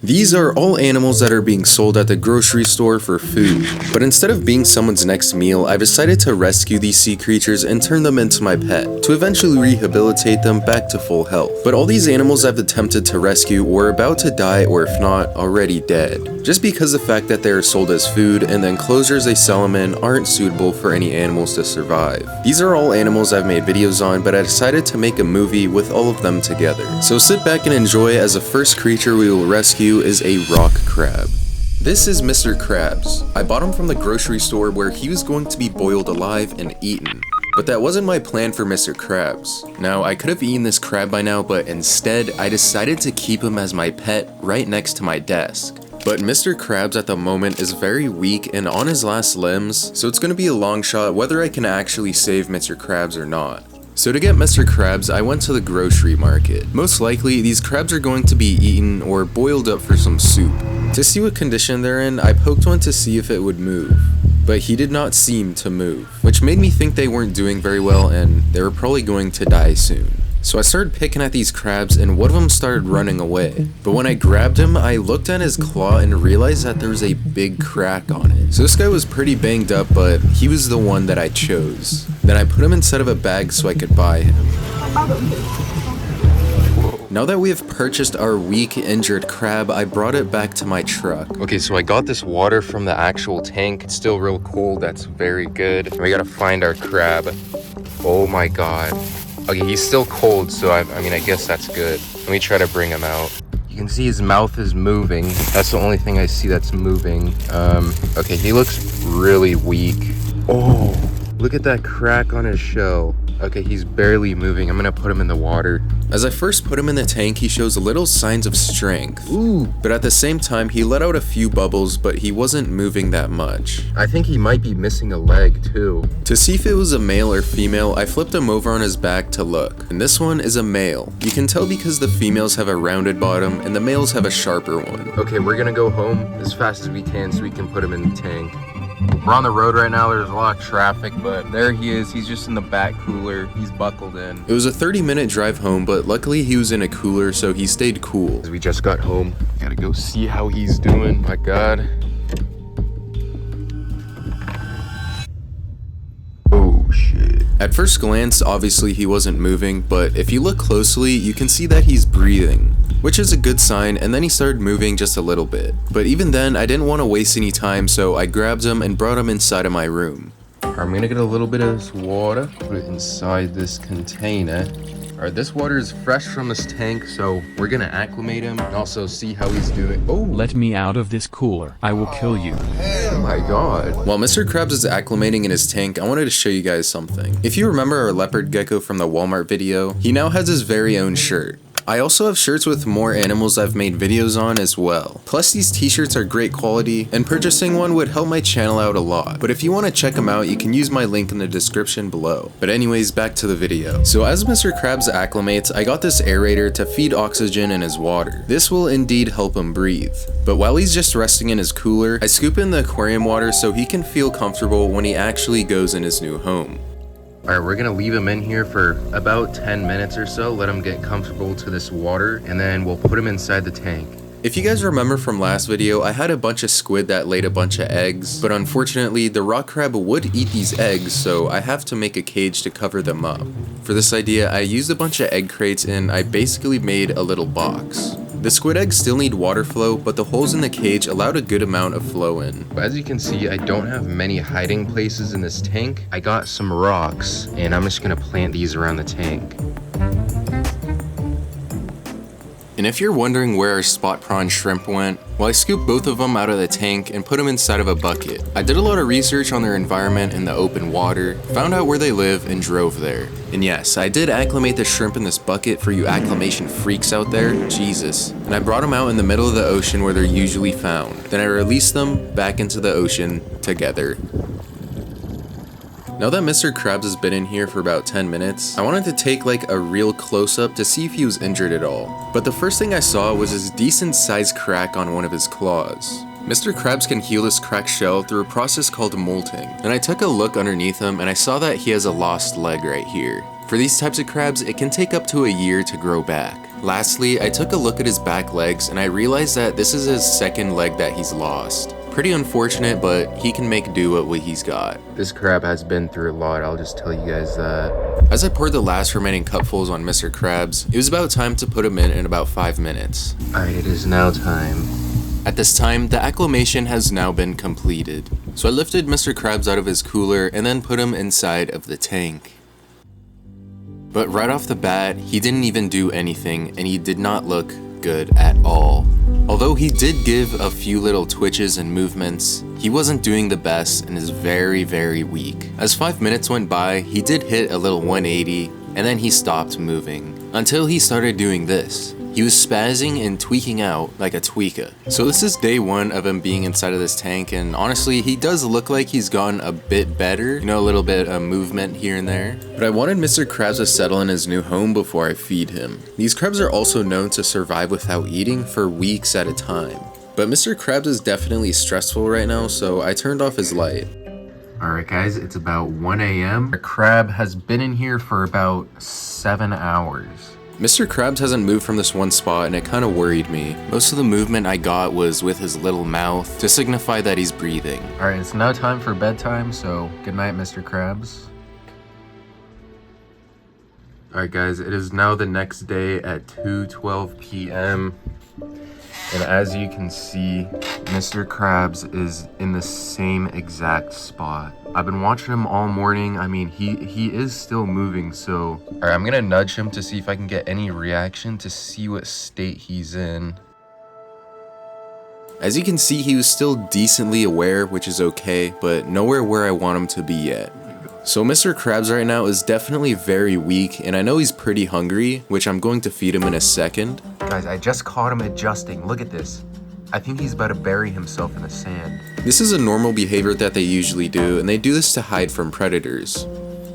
These are all animals that are being sold at the grocery store for food, but instead of being someone's next meal, I've decided to rescue these sea creatures and turn them into my pet, to eventually rehabilitate them back to full health. But all these animals I've attempted to rescue were about to die, or if not, already dead, just because the fact that they are sold as food and the enclosures they sell them in aren't suitable for any animals to survive. These are all animals I've made videos on, but I decided to make a movie with all of them together. So sit back and enjoy, as the first creature we will rescue is a rock crab. This is Mr. Krabs. I bought him from the grocery store where he was going to be boiled alive and eaten. But that wasn't my plan for Mr. Krabs. Now, I could have eaten this crab by now, but instead, I decided to keep him as my pet right next to my desk. But Mr. Krabs at the moment is very weak and on his last limbs, so it's going to be a long shot whether I can actually save Mr. Krabs or not. So to get Mr. Krabs, I went to the grocery market. Most likely, these crabs are going to be eaten or boiled up for some soup. To see what condition they're in, I poked one to see if it would move, but he did not seem to move, which made me think they weren't doing very well and they were probably going to die soon. So I started picking at these crabs and one of them started running away. But when I grabbed him, I looked at his claw and realized that there was a big crack on it. So this guy was pretty banged up, but he was the one that I chose. Then I put him inside of a bag so I could buy him. Now that we have purchased our weak, injured crab, I brought it back to my truck. Okay, so I got this water from the actual tank. It's still real cold, that's very good. We gotta find our crab. Oh my god. Okay, he's still cold, so I mean, I guess that's good. Let me try to bring him out. You can see his mouth is moving. That's the only thing I see that's moving. Okay, he looks really weak. Oh, look at that crack on his shell. Okay, he's barely moving. I'm gonna put him in the water. As I first put him in the tank, he shows little signs of strength. Ooh. But at the same time, he let out a few bubbles, but he wasn't moving that much. I think he might be missing a leg too. To see if it was a male or female, I flipped him over on his back to look. And this one is a male. You can tell because the females have a rounded bottom and the males have a sharper one. Okay, we're gonna go home as fast as we can so we can put him in the tank. We're on the road right now, there's a lot of traffic, but there he is. He's just in the back cooler. He's buckled in. It was a 30-minute drive home, but luckily he was in a cooler, so he stayed cool. We just got home. Gotta go see how he's doing. My god. Oh shit. At first glance, obviously he wasn't moving, but if you look closely, you can see that he's breathing, which is a good sign, and then he started moving just a little bit. But even then, I didn't want to waste any time, so I grabbed him and brought him inside of my room. I'm gonna get a little bit of this water, put it inside this container. Alright, this water is fresh from this tank, so we're gonna acclimate him and also see how he's doing. Oh! Let me out of this cooler. I will kill you. Oh my god. While Mr. Krabs is acclimating in his tank, I wanted to show you guys something. If you remember our leopard gecko from the Walmart video, he now has his very own shirt. I also have shirts with more animals I've made videos on as well. Plus these t-shirts are great quality, and purchasing one would help my channel out a lot. But if you want to check them out, you can use my link in the description below. But anyways, back to the video. So as Mr. Krabs acclimates, I got this aerator to feed oxygen in his water. This will indeed help him breathe. But while he's just resting in his cooler, I scoop in the aquarium water so he can feel comfortable when he actually goes in his new home. Alright, we're gonna leave him in here for about 10 minutes or so, let him get comfortable to this water, and then we'll put him inside the tank. If you guys remember from last video, I had a bunch of squid that laid a bunch of eggs, but unfortunately the rock crab would eat these eggs, so I have to make a cage to cover them up. For this idea, I used a bunch of egg crates and I basically made a little box. The squid eggs still need water flow, but the holes in the cage allowed a good amount of flow in. But as you can see, I don't have many hiding places in this tank. I got some rocks, and I'm just gonna plant these around the tank. And if you're wondering where our spot prawn shrimp went, well, I scooped both of them out of the tank and put them inside of a bucket. I did a lot of research on their environment in the open water, found out where they live, and drove there. And yes, I did acclimate the shrimp in this bucket for you acclimation freaks out there, Jesus. And I brought them out in the middle of the ocean where they're usually found. Then I released them back into the ocean together. Now that Mr. Krabs has been in here for about 10 minutes, I wanted to take like a real close-up to see if he was injured at all. But the first thing I saw was this decent sized crack on one of his claws. Mr. Krabs can heal this cracked shell through a process called molting, and I took a look underneath him and I saw that he has a lost leg right here. For these types of crabs, it can take up to a year to grow back. Lastly, I took a look at his back legs and I realized that this is his second leg that he's lost. Pretty unfortunate, but he can make do with what he's got. This crab has been through a lot, I'll just tell you guys that. As I poured the last remaining cupfuls on Mr. Krabs, it was about time to put him in about 5 minutes. Alright, it is now time. At this time, the acclimation has now been completed. So I lifted Mr. Krabs out of his cooler and then put him inside of the tank. But right off the bat, he didn't even do anything and he did not look good at all. Although he did give a few little twitches and movements, he wasn't doing the best and is very, very weak. As 5 minutes went by, he did hit a little 180 and then he stopped moving. Until he started doing this. He was spazzing and tweaking out like a tweaker. So this is day 1 of him being inside of this tank, and honestly, he does look like he's gotten a bit better. You know, a little bit of movement here and there. But I wanted Mr. Krabs to settle in his new home before I feed him. These crabs are also known to survive without eating for weeks at a time. But Mr. Krabs is definitely stressful right now, so I turned off his light. Alright guys, it's about 1 a.m. The crab has been in here for about 7 hours. Mr. Krabs hasn't moved from this one spot and it kind of worried me. Most of the movement I got was with his little mouth to signify that he's breathing. Alright, it's now time for bedtime, so good night, Mr. Krabs. Alright guys, it is now the next day at 2:12 p.m. And as you can see, Mr. Krabs is in the same exact spot. I've been watching him all morning. I mean, he is still moving, so... Alright, I'm gonna nudge him to see if I can get any reaction to see what state he's in. As you can see, he was still decently aware, which is okay, but nowhere where I want him to be yet. So Mr. Krabs right now is definitely very weak, and I know he's pretty hungry, which I'm going to feed him in a second. Guys, I just caught him adjusting. Look at this. I think he's about to bury himself in the sand. This is a normal behavior that they usually do, and they do this to hide from predators.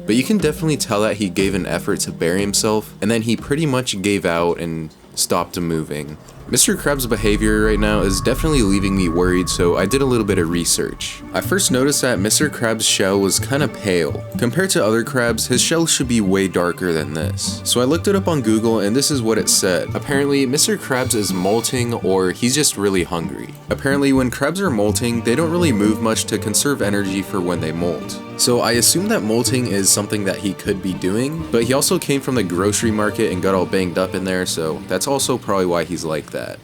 But you can definitely tell that he gave an effort to bury himself, and then he pretty much gave out and stopped moving. Mr. Krabs' behavior right now is definitely leaving me worried, so I did a little bit of research. I first noticed that Mr. Krabs' shell was kind of pale. Compared to other crabs, his shell should be way darker than this. So I looked it up on Google and this is what it said. Apparently, Mr. Krabs is molting or he's just really hungry. Apparently, when crabs are molting, they don't really move much to conserve energy for when they molt. So I assume that molting is something that he could be doing, but he also came from the grocery market and got all banged up in there, so that's also probably why he's like that.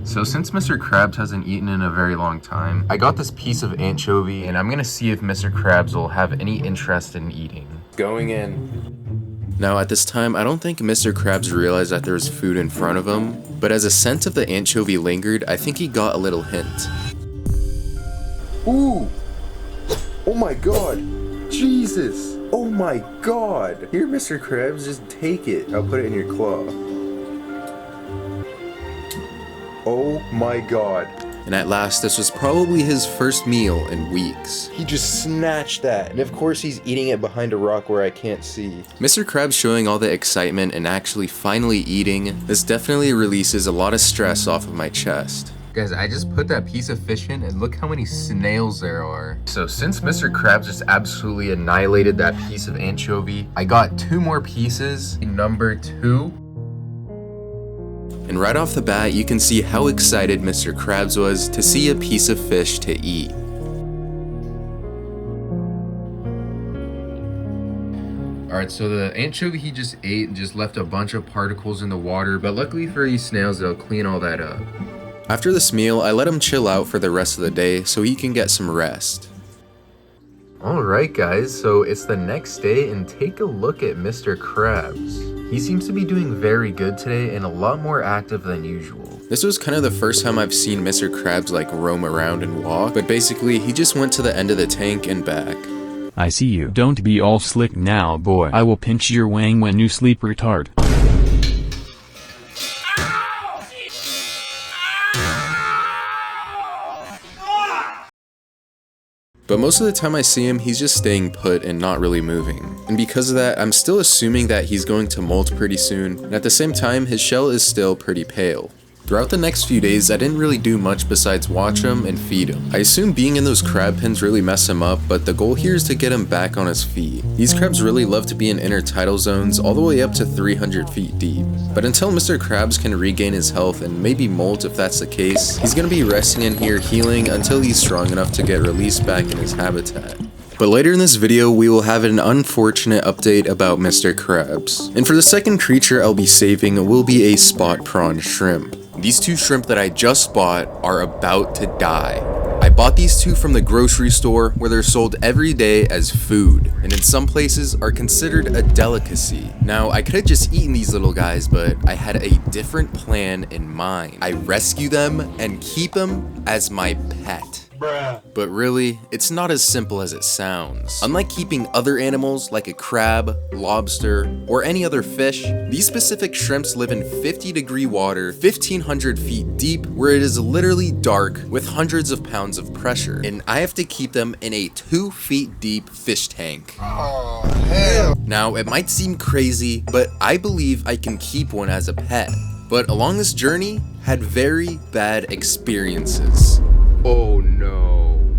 So since Mr. Krabs hasn't eaten in a very long time, I got this piece of anchovy and I'm gonna see if Mr. Krabs will have any interest in eating. Going in. Now at this time, I don't think Mr. Krabs realized that there was food in front of him, but as the scent of the anchovy lingered, I think he got a little hint. Ooh! Oh my god! Jesus! Oh my god! Here, Mr. Krabs, just take it. I'll put it in your claw. Oh my god. And at last, this was probably his first meal in weeks. He just snatched that, and of course he's eating it behind a rock where I can't see. Mr. Krabs showing all the excitement and actually finally eating, this definitely releases a lot of stress off of my chest. Guys, I just put that piece of fish in and look how many snails there are. So since Mr. Krabs just absolutely annihilated that piece of anchovy, I got 2 more pieces. Number 2. And right off the bat, you can see how excited Mr. Krabs was to see a piece of fish to eat. Alright, so the anchovy he just ate and just left a bunch of particles in the water, but luckily for these snails, they'll clean all that up. After this meal, I let him chill out for the rest of the day so he can get some rest. Alright guys, so it's the next day and take a look at Mr. Krabs. He seems to be doing very good today and a lot more active than usual. This was kind of the first time I've seen Mr. Krabs like roam around and walk, but basically he just went to the end of the tank and back. I see you. Don't be all slick now, boy. I will pinch your wang when you sleep, retard. But most of the time I see him, he's just staying put and not really moving. And because of that, I'm still assuming that he's going to molt pretty soon, and at the same time, his shell is still pretty pale. Throughout the next few days, I didn't really do much besides watch him and feed him. I assume being in those crab pens really mess him up, but the goal here is to get him back on his feet. These crabs really love to be in intertidal zones all the way up to 300 feet deep. But until Mr. Krabs can regain his health and maybe molt if that's the case, he's gonna be resting in here healing until he's strong enough to get released back in his habitat. But later in this video, we will have an unfortunate update about Mr. Krabs. And for the second creature I'll be saving will be a spot prawn shrimp. These two shrimp that I just bought are about to die. I bought these two from the grocery store where they're sold every day as food, and in some places are considered a delicacy. Now, I could have just eaten these little guys, but I had a different plan in mind. I rescue them and keep them as my pet. But really, it's not as simple as it sounds. Unlike keeping other animals like a crab, lobster, or any other fish, these specific shrimps live in 50-degree water, 1,500 feet deep, where it is literally dark with hundreds of pounds of pressure. And I have to keep them in a 2 feet deep fish tank. Oh, hell. Now, it might seem crazy, but I believe I can keep one as a pet. But along this journey, had very bad experiences. Oh no.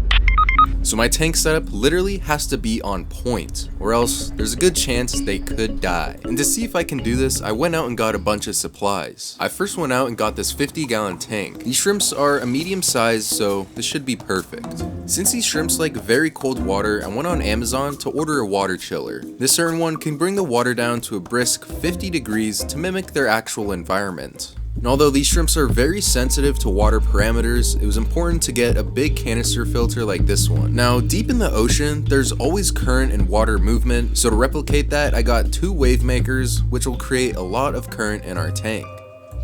So my tank setup literally has to be on point, or else there's a good chance they could die. And to see if I can do this, I went out and got a bunch of supplies. I first went out and got this 50-gallon tank. These shrimps are a medium size, so this should be perfect. Since these shrimps like very cold water, I went on Amazon to order a water chiller. This certain one can bring the water down to a brisk 50 degrees to mimic their actual environment. And although these shrimps are very sensitive to water parameters, it was important to get a big canister filter like this one. Now, deep in the ocean, there's always current and water movement, so to replicate that, I got 2 wave makers, which will create a lot of current in our tank.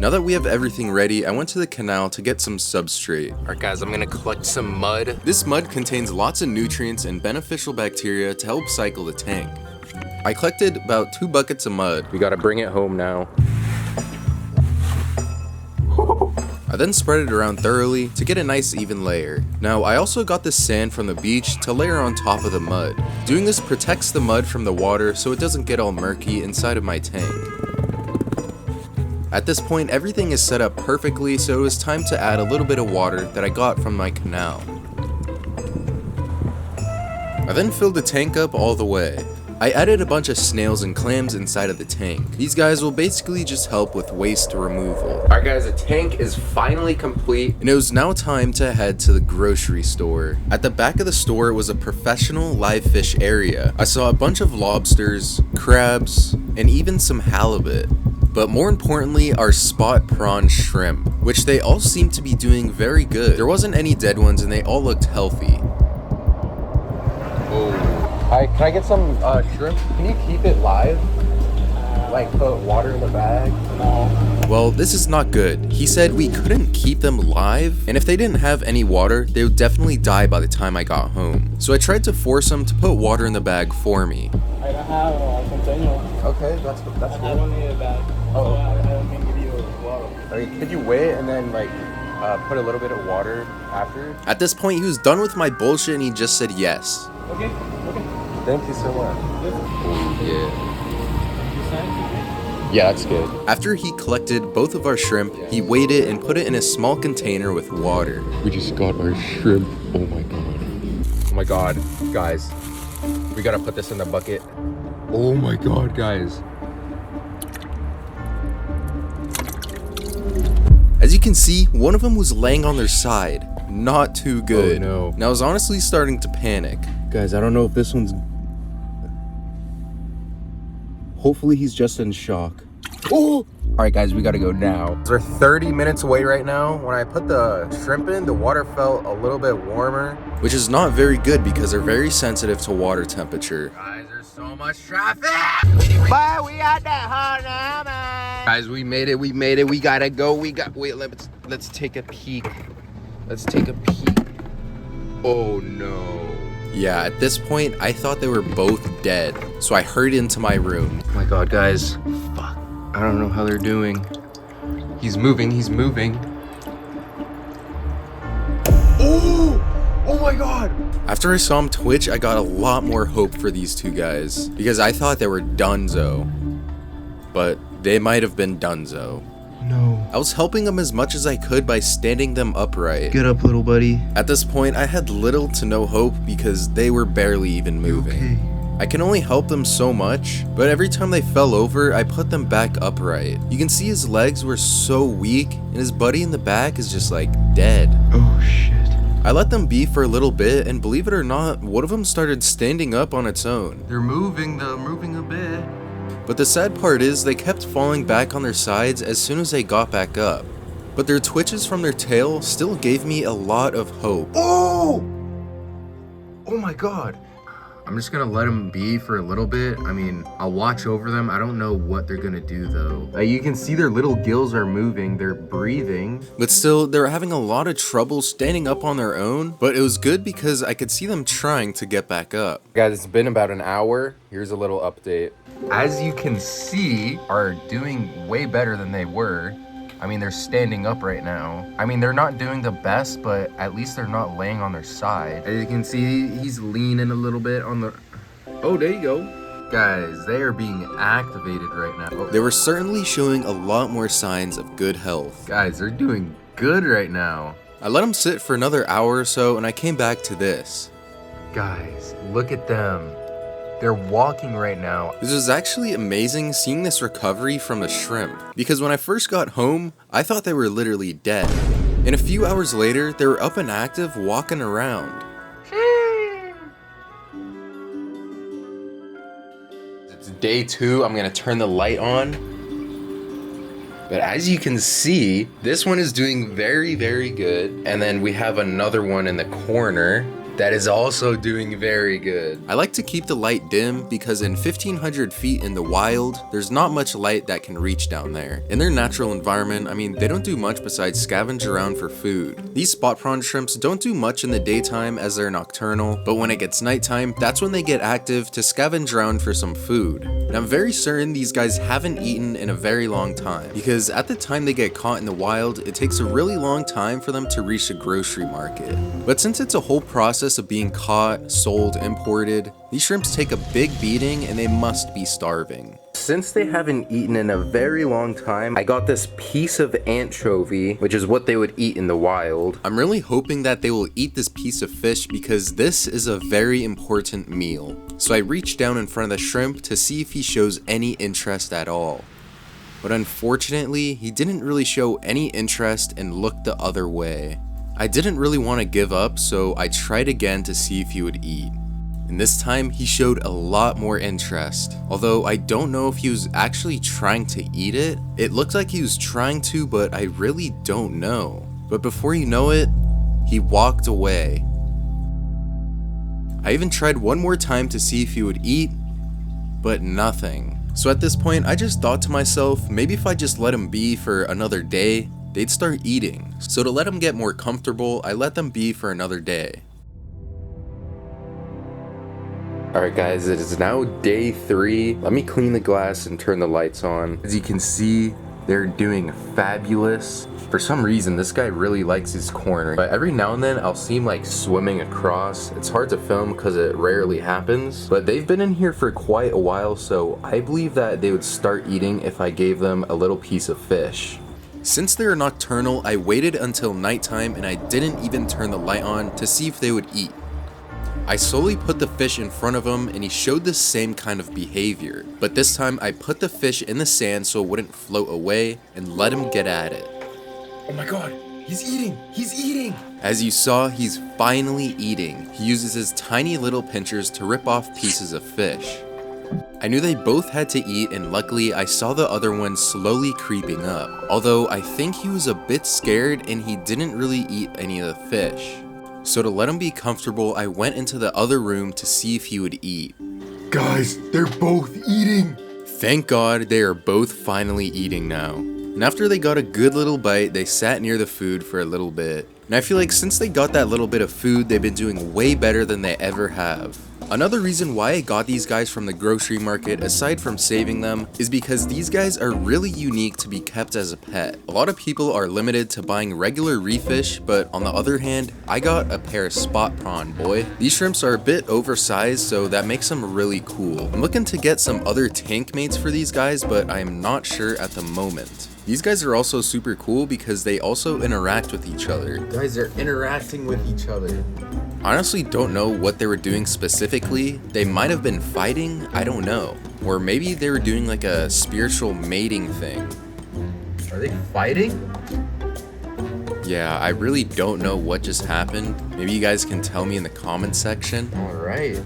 Now that we have everything ready, I went to the canal to get some substrate. Alright guys, I'm gonna collect some mud. This mud contains lots of nutrients and beneficial bacteria to help cycle the tank. I collected about 2 buckets of mud. We gotta bring it home now. I then spread it around thoroughly to get a nice even layer. Now, I also got the sand from the beach to layer on top of the mud. Doing this protects the mud from the water so it doesn't get all murky inside of my tank. At this point, everything is set up perfectly, so it was time to add a little bit of water that I got from my canal. I then filled the tank up all the way. I added a bunch of snails and clams inside of the tank. These guys will basically just help with waste removal. Alright guys, the tank is finally complete, and it was now time to head to the grocery store. At the back of the store was a professional live fish area. I saw a bunch of lobsters, crabs, and even some halibut. But more importantly, our spot prawn shrimp, which they all seem to be doing very good. There wasn't any dead ones and they all looked healthy. Hi, can I get some shrimp? Can you keep it live? Like put water in the bag? No. Well, this is not good. He said we couldn't keep them live, and if they didn't have any water, they would definitely die by the time I got home. So I tried to force him to put water in the bag for me. I don't have a container. Okay, that's good. I don't need a bag. Oh. So I can give you water. Okay, could you weigh it and then like put a little bit of water after? At this point, he was done with my bullshit and he just said yes. Okay, okay. Thank you so much. Oh, yeah. You signed? Yeah, that's good. After he collected both of our shrimp, he weighed it and put it in a small container with water. We just got our shrimp. Oh my god. Oh my god, guys. We gotta put this in the bucket. Oh my god, guys. As you can see, one of them was laying on their side. Not too good. Oh no. Now I was honestly starting to panic. Guys, I don't know if this one's... Hopefully he's just in shock. Oh! Alright guys, we gotta go now. We're 30 minutes away right now. When I put the shrimp in, the water felt a little bit warmer, which is not very good because they're very sensitive to water temperature. Guys, there's so much traffic! But we got that hard now, man. Guys, we made it, we gotta go, wait, let's take a peek. Let's take a peek. Oh no. Yeah, at this point, I thought they were both dead, so I hurried into my room. Oh my god, guys. Fuck. I don't know how they're doing. He's moving, he's moving. Oh! Oh my god! After I saw him twitch, I got a lot more hope for these two guys, because I thought they were donezo. But they might have been donezo. No. I was helping them as much as I could by standing them upright. Get up, little buddy. At this point, I had little to no hope because they were barely even moving. Okay. I can only help them so much, but every time they fell over, I put them back upright. You can see his legs were so weak, and his buddy in the back is just like dead. Oh shit. I let them be for a little bit, and believe it or not, one of them started standing up on its own. They're moving a bit. But the sad part is they kept falling back on their sides as soon as they got back up. But their twitches from their tail still gave me a lot of hope. Oh! Oh my god. I'm just gonna let them be for a little bit. I mean, I'll watch over them. I don't know what they're gonna do though. You can see their little gills are moving, they're breathing. But still, they're having a lot of trouble standing up on their own. But it was good because I could see them trying to get back up. Guys, it's been about an hour. Here's a little update. As you can see, are doing way better than they were. I mean, they're standing up right now. I mean, they're not doing the best, but at least they're not laying on their side. As you can see, he's leaning a little bit on the... Oh, there you go. Guys, they are being activated right now. They were certainly showing a lot more signs of good health. Guys, they're doing good right now. I let them sit for another hour or so, and I came back to this. Guys, look at them. They're walking right now. This was actually amazing seeing this recovery from the shrimp, because when I first got home, I thought they were literally dead. And a few hours later, they were up and active walking around. It's day 2, I'm gonna turn the light on. But as you can see, this one is doing very, very good. And then we have another one in the corner that is also doing very good. I like to keep the light dim because in 1500 feet in the wild, there's not much light that can reach down there. In their natural environment, I mean, they don't do much besides scavenge around for food. These spot prawn shrimps don't do much in the daytime as they're nocturnal, but when it gets nighttime, that's when they get active to scavenge around for some food. And I'm very certain these guys haven't eaten in a very long time, because at the time they get caught in the wild, it takes a really long time for them to reach a grocery market. But since it's a whole process of being caught, sold, imported, these shrimps take a big beating and they must be starving. Since they haven't eaten in a very long time, I got this piece of anchovy, which is what they would eat in the wild. I'm really hoping that they will eat this piece of fish because this is a very important meal. So I reached down in front of the shrimp to see if he shows any interest at all. But unfortunately, he didn't really show any interest and looked the other way. I didn't really want to give up, so I tried again to see if he would eat. And this time, he showed a lot more interest. Although I don't know if he was actually trying to eat it. It looked like he was trying to, but I really don't know. But before you know it, he walked away. I even tried one more time to see if he would eat, but nothing. So at this point, I just thought to myself, maybe if I just let him be for another day, they'd start eating. So to let them get more comfortable, I let them be for another day. Alright guys, it is now day 3. Let me clean the glass and turn the lights on. As you can see, they're doing fabulous. For some reason, this guy really likes his corner. But every now and then, I'll see him like swimming across. It's hard to film because it rarely happens. But they've been in here for quite a while, so I believe that they would start eating if I gave them a little piece of fish. Since they are nocturnal, I waited until nighttime and I didn't even turn the light on to see if they would eat. I slowly put the fish in front of him and he showed the same kind of behavior. But this time I put the fish in the sand so it wouldn't float away and let him get at it. Oh my god, he's eating! He's eating! As you saw, he's finally eating. He uses his tiny little pinchers to rip off pieces of fish. I knew they both had to eat and luckily I saw the other one slowly creeping up. Although I think he was a bit scared and he didn't really eat any of the fish. So to let him be comfortable, I went into the other room to see if he would eat. Guys, they're both eating! Thank God they are both finally eating now. And after they got a good little bite, they sat near the food for a little bit. And I feel like since they got that little bit of food, they've been doing way better than they ever have. Another reason why I got these guys from the grocery market, aside from saving them, is because these guys are really unique to be kept as a pet. A lot of people are limited to buying regular reef fish, but on the other hand, I got a pair of spot prawn, boy. These shrimps are a bit oversized, so that makes them really cool. I'm looking to get some other tank mates for these guys, but I am not sure at the moment. These guys are also super cool because they also interact with each other. Guys are interacting with each other. Honestly, don't know what they were doing specifically. They might have been fighting, I don't know. Or maybe they were doing like a spiritual mating thing. Are they fighting? Yeah, I really don't know what just happened. Maybe you guys can tell me in the comment section. Alright.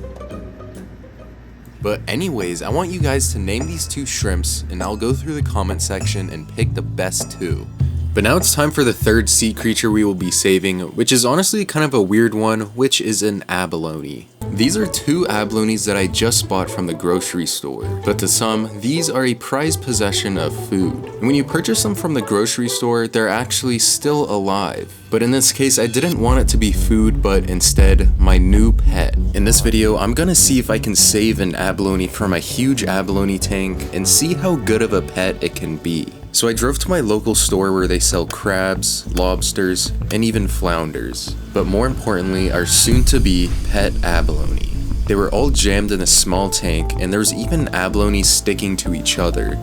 But anyways, I want you guys to name these two shrimps and I'll go through the comment section and pick the best two. But now it's time for the third sea creature we will be saving, which is honestly kind of a weird one, which is an abalone. These are two abalones that I just bought from the grocery store, but to some, these are a prized possession of food. And when you purchase them from the grocery store, they're actually still alive. But in this case, I didn't want it to be food, but instead, my new pet. In this video, I'm gonna see if I can save an abalone from a huge abalone tank and see how good of a pet it can be. So I drove to my local store where they sell crabs, lobsters, and even flounders. But more importantly, our soon-to-be pet abalone. They were all jammed in a small tank, and there was even abalones sticking to each other.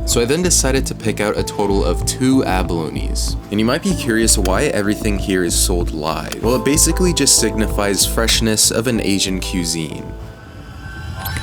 So I then decided to pick out a total of 2 abalones. And you might be curious why everything here is sold live. Well, it basically just signifies freshness of an Asian cuisine.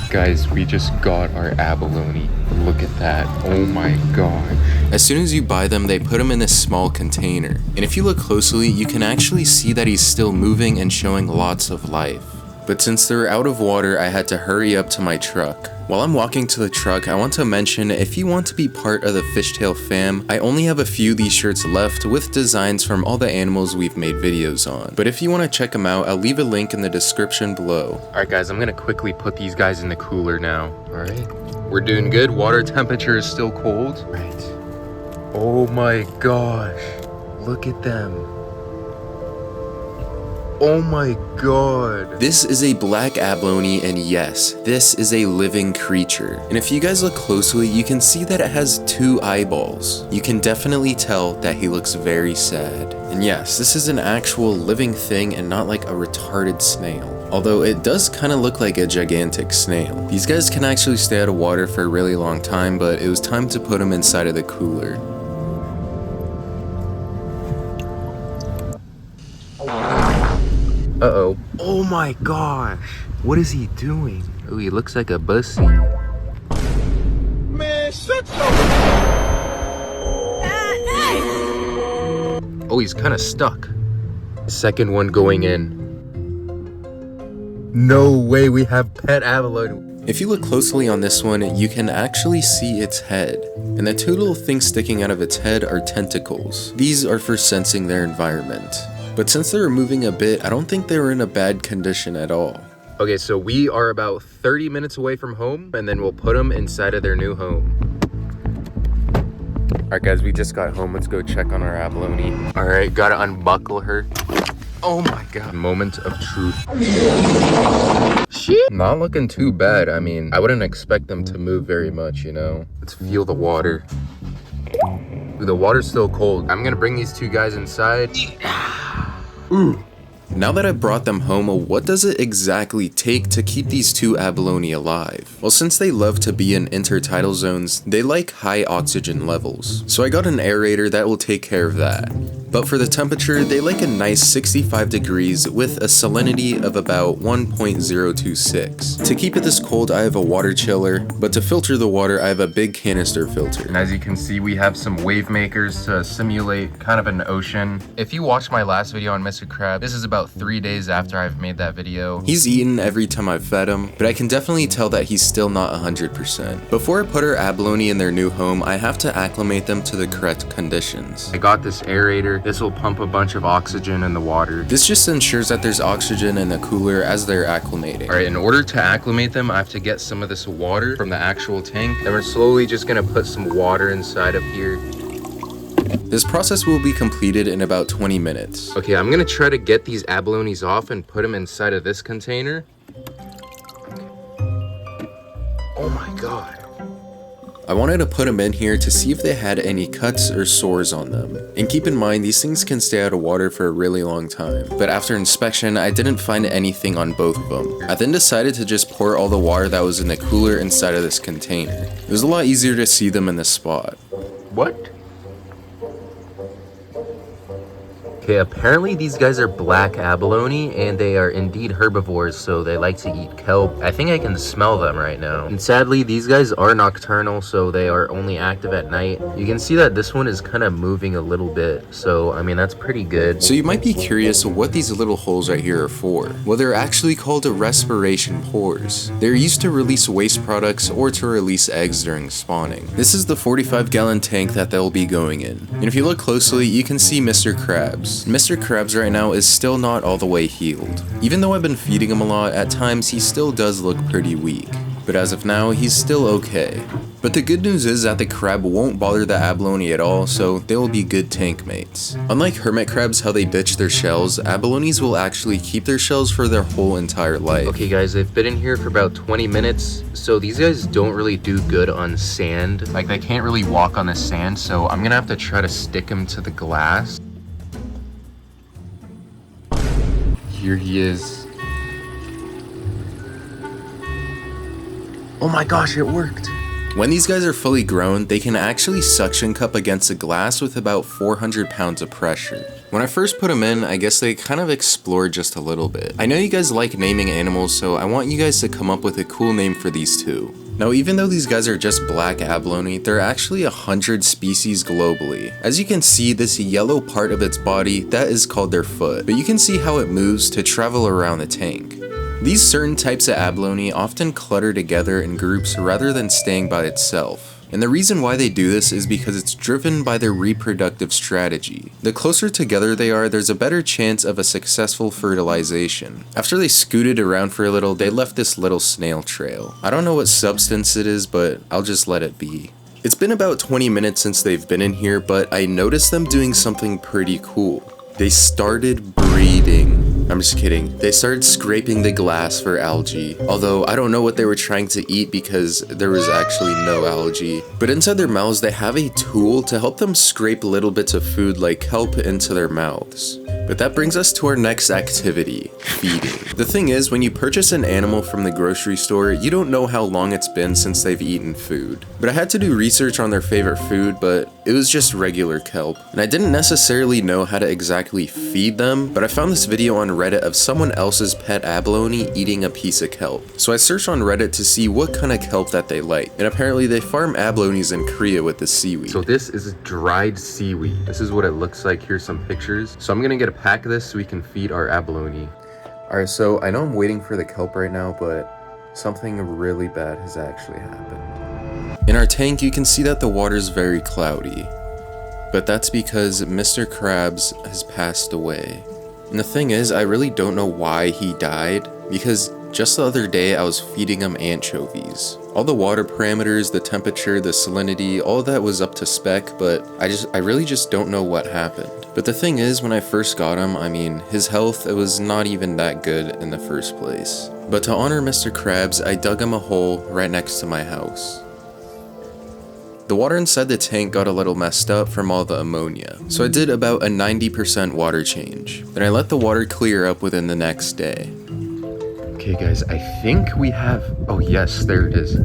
Guys, we just got our abalone. Look at that. Oh my god. As soon as you buy them, they put them in this small container. And if you look closely, you can actually see that he's still moving and showing lots of life. But since they're out of water, I had to hurry up to my truck. While I'm walking to the truck, I want to mention if you want to be part of the Fishtale fam, I only have a few of these shirts left with designs from all the animals we've made videos on. But if you want to check them out, I'll leave a link in the description below. Alright guys, I'm gonna quickly put these guys in the cooler now. Alright, we're doing good. Water temperature is still cold. Right. Oh my gosh, look at them. Oh my god. This is a black abalone, and yes, this is a living creature. And if you guys look closely, you can see that it has 2 eyeballs. You can definitely tell that he looks very sad. And yes, this is an actual living thing and not like a retarded snail. Although it does kind of look like a gigantic snail. These guys can actually stay out of water for a really long time, but it was time to put them inside of the cooler. Uh-oh. Oh my gosh. What is he doing? Oh, he looks like a bussy. Man, shut Oh, he's kind of stuck. Second one going in. No way, we have pet abalone. If you look closely on this one, you can actually see its head. And the 2 little things sticking out of its head are tentacles. These are for sensing their environment. But since they were moving a bit, I don't think they were in a bad condition at all. Okay, so we are about 30 minutes away from home, and then we'll put them inside of their new home. Alright guys, we just got home. Let's go check on our abalone. Alright, gotta unbuckle her. Oh my god. Moment of truth. She not looking too bad. I mean, I wouldn't expect them to move very much, you know? Let's feel the water. Ooh, the water's still cold. I'm gonna bring these 2 guys inside. Ooh. Now that I've brought them home, what does it exactly take to keep these 2 abalone alive? Well, since they love to be in intertidal zones, they like high oxygen levels. So I got an aerator that will take care of that. But for the temperature, they like a nice 65 degrees with a salinity of about 1.026. To keep it this cold, I have a water chiller, but to filter the water, I have a big canister filter. And as you can see, we have some wave makers to simulate kind of an ocean. If you watched my last video on Mr. Krabs, this is about 3 days after I've made that video. He's eaten every time I've fed him, but I can definitely tell that he's still not 100%. Before I put our abalone in their new home, I have to acclimate them to the correct conditions. I got this aerator. This will pump a bunch of oxygen in the water. This just ensures that there's oxygen in the cooler as they're acclimating. Alright, in order to acclimate them, I have to get some of this water from the actual tank. Then we're slowly just gonna put some water inside of here. This process will be completed in about 20 minutes. Okay, I'm gonna try to get these abalones off and put them inside of this container. Oh my god. I wanted to put them in here to see if they had any cuts or sores on them. And keep in mind, these things can stay out of water for a really long time. But after inspection, I didn't find anything on both of them. I then decided to just pour all the water that was in the cooler inside of this container. It was a lot easier to see them in this spot. What? Okay, apparently these guys are black abalone, and they are indeed herbivores, so they like to eat kelp. I think I can smell them right now. And sadly, these guys are nocturnal, so they are only active at night. You can see that this one is kind of moving a little bit, so I mean, that's pretty good. So you might be curious what these little holes right here are for. Well, they're actually called respiration pores. They're used to release waste products or to release eggs during spawning. This is the 45-gallon tank that they'll be going in. And if you look closely, you can see Mr. Krabs. Mr. Krabs right now is still not all the way healed. Even though I've been feeding him a lot, at times he still does look pretty weak. But as of now, he's still okay. But the good news is that the crab won't bother the abalone at all, so they will be good tank mates. Unlike hermit crabs, how they ditch their shells, abalones will actually keep their shells for their whole entire life. Okay guys, they've been in here for about 20 minutes, so these guys don't really do good on sand. Like, they can't really walk on the sand, so I'm gonna have to try to stick them to the glass. Here he is. Oh my gosh, it worked! When these guys are fully grown, they can actually suction cup against the glass with about 400 pounds of pressure. When I first put them in, I guess they kind of explored just a little bit. I know you guys like naming animals, so I want you guys to come up with a cool name for these two. Now, even though these guys are just black abalone, there are actually 100 species globally. As you can see, this yellow part of its body, that is called their foot, but you can see how it moves to travel around the tank. These certain types of abalone often clutter together in groups rather than staying by itself. And the reason why they do this is because it's driven by their reproductive strategy. The closer together they are, there's a better chance of a successful fertilization. After they scooted around for a little, they left this little snail trail. I don't know what substance it is, but I'll just let it be. It's been about 20 minutes since they've been in here, but I noticed them doing something pretty cool. They started breeding. I'm just kidding. They started scraping the glass for algae. Although I don't know what they were trying to eat because there was actually no algae. But inside their mouths, they have a tool to help them scrape little bits of food like kelp into their mouths. But that brings us to our next activity, feeding. The thing is, when you purchase an animal from the grocery store, you don't know how long it's been since they've eaten food. But I had to do research on their favorite food, but it was just regular kelp. And I didn't necessarily know how to exactly feed them, but I found this video on Reddit of someone else's pet abalone eating a piece of kelp. So I searched on Reddit to see what kind of kelp that they like. And apparently they farm abalones in Korea with the seaweed. So this is dried seaweed. This is what it looks like. Here's some pictures. So I'm gonna get a pack of this so we can feed our abalone. Alright, so I know I'm waiting for the kelp right now, but something really bad has actually happened. In our tank, you can see that the water is very cloudy. But that's because Mr. Krabs has passed away. And the thing is, I really don't know why he died, because just the other day I was feeding him anchovies. All the water parameters, the temperature, the salinity, all that was up to spec, but I really just don't know what happened. But the thing is, when I first got him, I mean, his health, it was not even that good in the first place. But to honor Mr. Krabs, I dug him a hole right next to my house. The water inside the tank got a little messed up from all the ammonia, so I did about a 90% water change. Then I let the water clear up within the next day. Okay guys, I think we have, oh yes, there it is.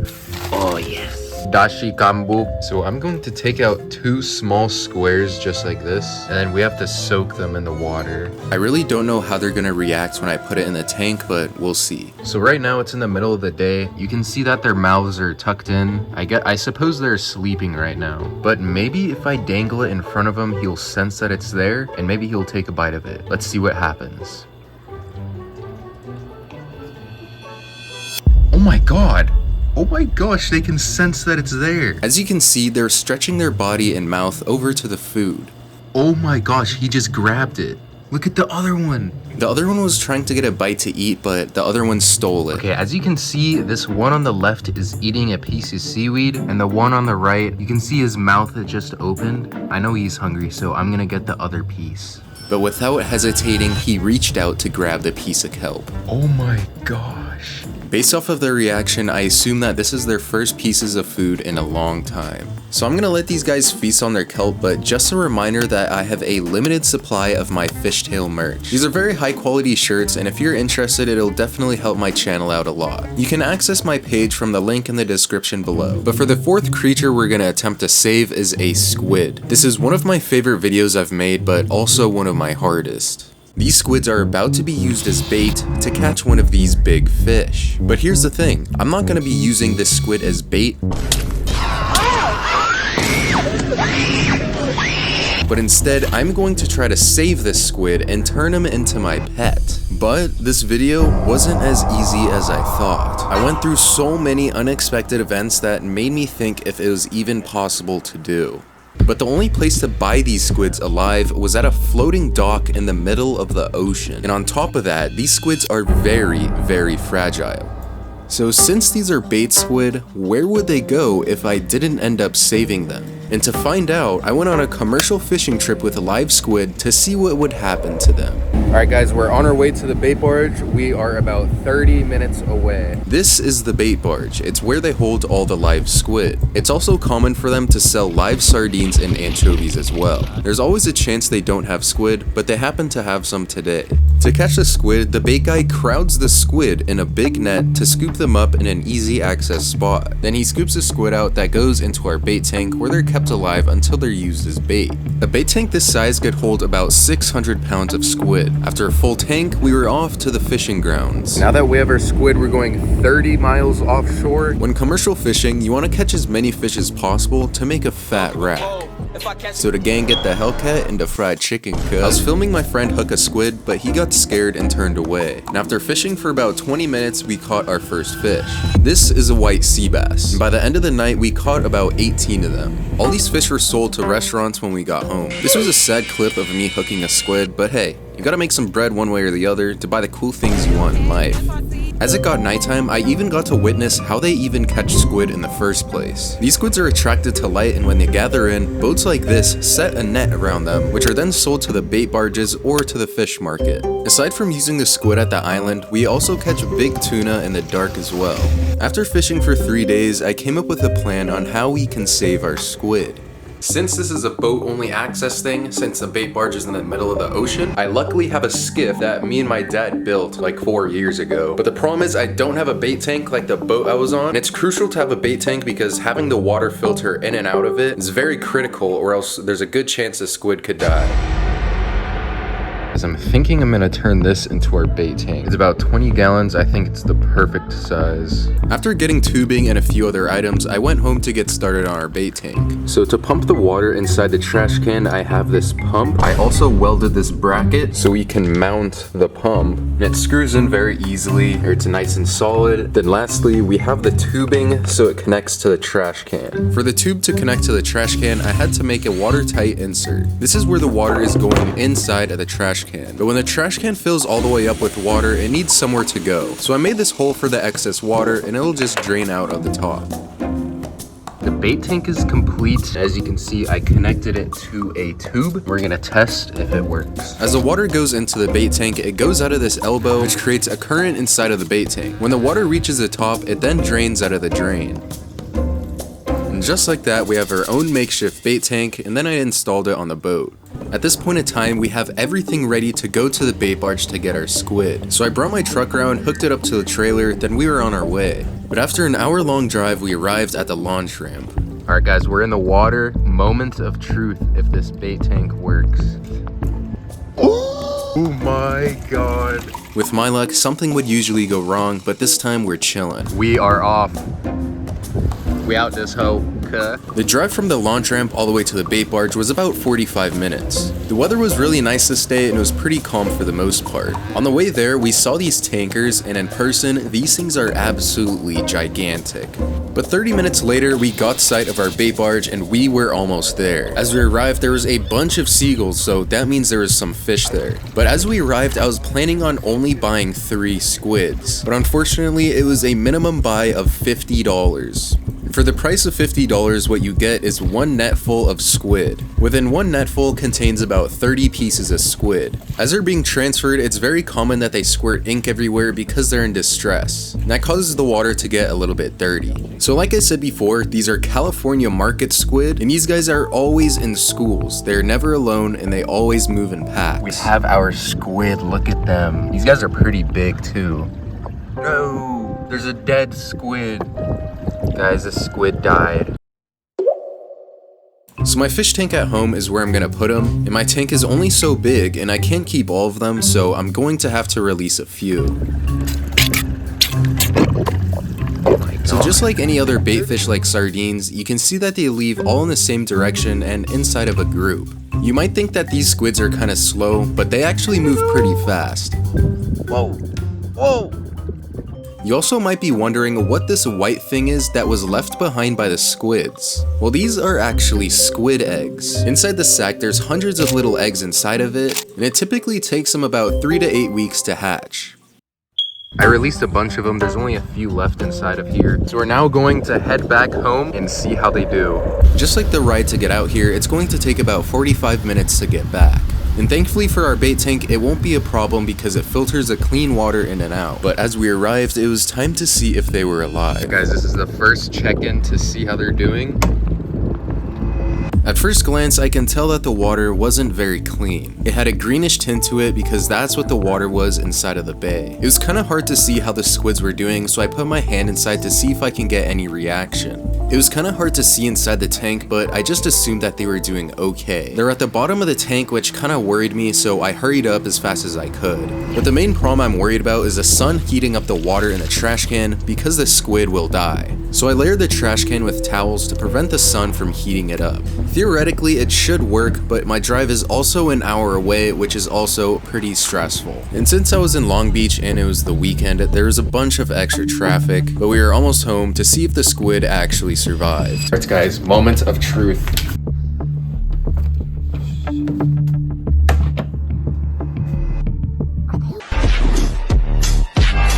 Oh yes. Dashi kambu. So I'm going to take out 2 small squares just like this, and then we have to soak them in the water. I really don't know how they're gonna react when I put it in the tank, but we'll see. So right now it's in the middle of the day. You can see that their mouths are tucked in. I suppose they're sleeping right now, but maybe if I dangle it in front of him, he'll sense that it's there, and maybe he'll take a bite of it. Let's see what happens. Oh my god! Oh my gosh, they can sense that it's there. As you can see, they're stretching their body and mouth over to the food. Oh my gosh, he just grabbed it. Look at the other one. The other one was trying to get a bite to eat, but the other one stole it. Okay, as you can see, this one on the left is eating a piece of seaweed, and the one on the right, you can see his mouth had just opened. I know he's hungry, so I'm gonna get the other piece. But without hesitating, he reached out to grab the piece of kelp. Oh my gosh. Based off of their reaction, I assume that this is their first pieces of food in a long time. So I'm gonna let these guys feast on their kelp, but just a reminder that I have a limited supply of my fishtale merch. These are very high quality shirts, and if you're interested, it'll definitely help my channel out a lot. You can access my page from the link in the description below. But for the fourth creature we're gonna attempt to save is a squid. This is one of my favorite videos I've made, but also one of my hardest. These squids are about to be used as bait to catch one of these big fish. But here's the thing, I'm not going to be using this squid as bait, but instead I'm going to try to save this squid and turn him into my pet. But this video wasn't as easy as I thought. I went through so many unexpected events that made me think if it was even possible to do. But the only place to buy these squids alive was at a floating dock in the middle of the ocean. And on top of that, these squids are very, very fragile. So since these are bait squid, where would they go if I didn't end up saving them? And to find out, I went on a commercial fishing trip with a live squid to see what would happen to them. Alright guys, we're on our way to the bait barge. We are about 30 minutes away. This is the bait barge. It's where they hold all the live squid. It's also common for them to sell live sardines and anchovies as well. There's always a chance they don't have squid, but they happen to have some today. To catch the squid, the bait guy crowds the squid in a big net to scoop them up in an easy access spot. Then he scoops the squid out that goes into our bait tank where they're kept alive until they're used as bait. A bait tank this size could hold about 600 pounds of squid. After a full tank, we were off to the fishing grounds. Now that we have our squid, we're going 30 miles offshore. When commercial fishing, you want to catch as many fish as possible to make a fat rack. So the gang get the Hellcat and the fried chicken cut. I was filming my friend hook a squid, but he got scared and turned away. And after fishing for about 20 minutes, we caught our first fish. This is a white sea bass. And by the end of the night, we caught about 18 of them. All these fish were sold to restaurants when we got home. This was a sad clip of me hooking a squid, but hey, you gotta make some bread one way or the other to buy the cool things you want in life. As it got nighttime, I even got to witness how they even catch squid in the first place. These squids are attracted to light, and when they gather in, boats like this set a net around them, which are then sold to the bait barges or to the fish market. Aside from using the squid at the island, we also catch big tuna in the dark as well. After fishing for 3 days, I came up with a plan on how we can save our squid. Since this is a boat-only access thing, since the bait barge is in the middle of the ocean, I luckily have a skiff that me and my dad built like 4 years ago. But the problem is I don't have a bait tank like the boat I was on. And it's crucial to have a bait tank because having the water filter in and out of it is very critical, or else there's a good chance the squid could die. I'm thinking I'm gonna turn this into our bait tank. It's about 20 gallons. I think it's the perfect size. After getting tubing and a few other items, I went home to get started on our bait tank. So to pump the water inside the trash can, I have this pump. I also welded this bracket so we can mount the pump. And it screws in very easily, or it's nice and solid. Then lastly, we have the tubing so it connects to the trash can. For the tube to connect to the trash can, I had to make a watertight insert. This is where the water is going inside of the trash can. But when the trash can fills all the way up with water, it needs somewhere to go. So I made this hole for the excess water, and it'll just drain out of the top. The bait tank is complete. As you can see, I connected it to a tube. We're gonna test if it works. As the water goes into the bait tank, it goes out of this elbow, which creates a current inside of the bait tank. When the water reaches the top, it then drains out of the drain. And just like that, we have our own makeshift bait tank, and then I installed it on the boat. At this point in time, we have everything ready to go to the bait barge to get our squid. So I brought my truck around, hooked it up to the trailer, then we were on our way. But after an hour-long drive, we arrived at the launch ramp. Alright guys, we're in the water. Moment of truth if this bait tank works. Oh my god. With my luck, something would usually go wrong, but this time we're chilling. We are off. We out this hoe. The drive from the launch ramp all the way to the bait barge was about 45 minutes. The weather was really nice this day and it was pretty calm for the most part. On the way there, we saw these tankers, and in person, these things are absolutely gigantic. But 30 minutes later, we got sight of our bait barge and we were almost there. As we arrived, there was a bunch of seagulls, so that means there was some fish there. But as we arrived, I was planning on only buying 3 squids. But unfortunately, it was a minimum buy of $50. For the price of $50, what you get is one net full of squid. Within one net full contains about 30 pieces of squid. As they're being transferred, it's very common that they squirt ink everywhere because they're in distress. And that causes the water to get a little bit dirty. So like I said before, these are California market squid, and these guys are always in schools. They're never alone, and they always move in packs. We have our squid, look at them. These guys are pretty big too. No, there's a dead squid. Guys, the squid died. So my fish tank at home is where I'm gonna put them, and my tank is only so big and I can't keep all of them, so I'm going to have to release a few. So just like any other bait fish like sardines, you can see that they leave all in the same direction and inside of a group. You might think that these squids are kind of slow, but they actually move pretty fast. Whoa, whoa! You also might be wondering what this white thing is that was left behind by the squids. Well, these are actually squid eggs. Inside the sack, there's hundreds of little eggs inside of it, and it typically takes them about 3 to 8 weeks to hatch. I released a bunch of them, there's only a few left inside of here. So we're now going to head back home and see how they do. Just like the ride to get out here, it's going to take about 45 minutes to get back. And thankfully for our bait tank, it won't be a problem because it filters a clean water in and out. But as we arrived, it was time to see if they were alive. Guys, this is the first check-in to see how they're doing. At first glance, I can tell that the water wasn't very clean. It had a greenish tint to it because that's what the water was inside of the bay. It was kind of hard to see how the squids were doing, so I put my hand inside to see if I can get any reaction. It was kind of hard to see inside the tank, but I just assumed that they were doing okay. They're at the bottom of the tank, which kind of worried me, so I hurried up as fast as I could. But the main problem I'm worried about is the sun heating up the water in the trash can because the squid will die. So I layered the trash can with towels to prevent the sun from heating it up. Theoretically, it should work, but my drive is also an hour away, which is also pretty stressful. And since I was in Long Beach and it was the weekend, there was a bunch of extra traffic, but we were almost home to see if the squid actually survived. Alright guys, moment of truth.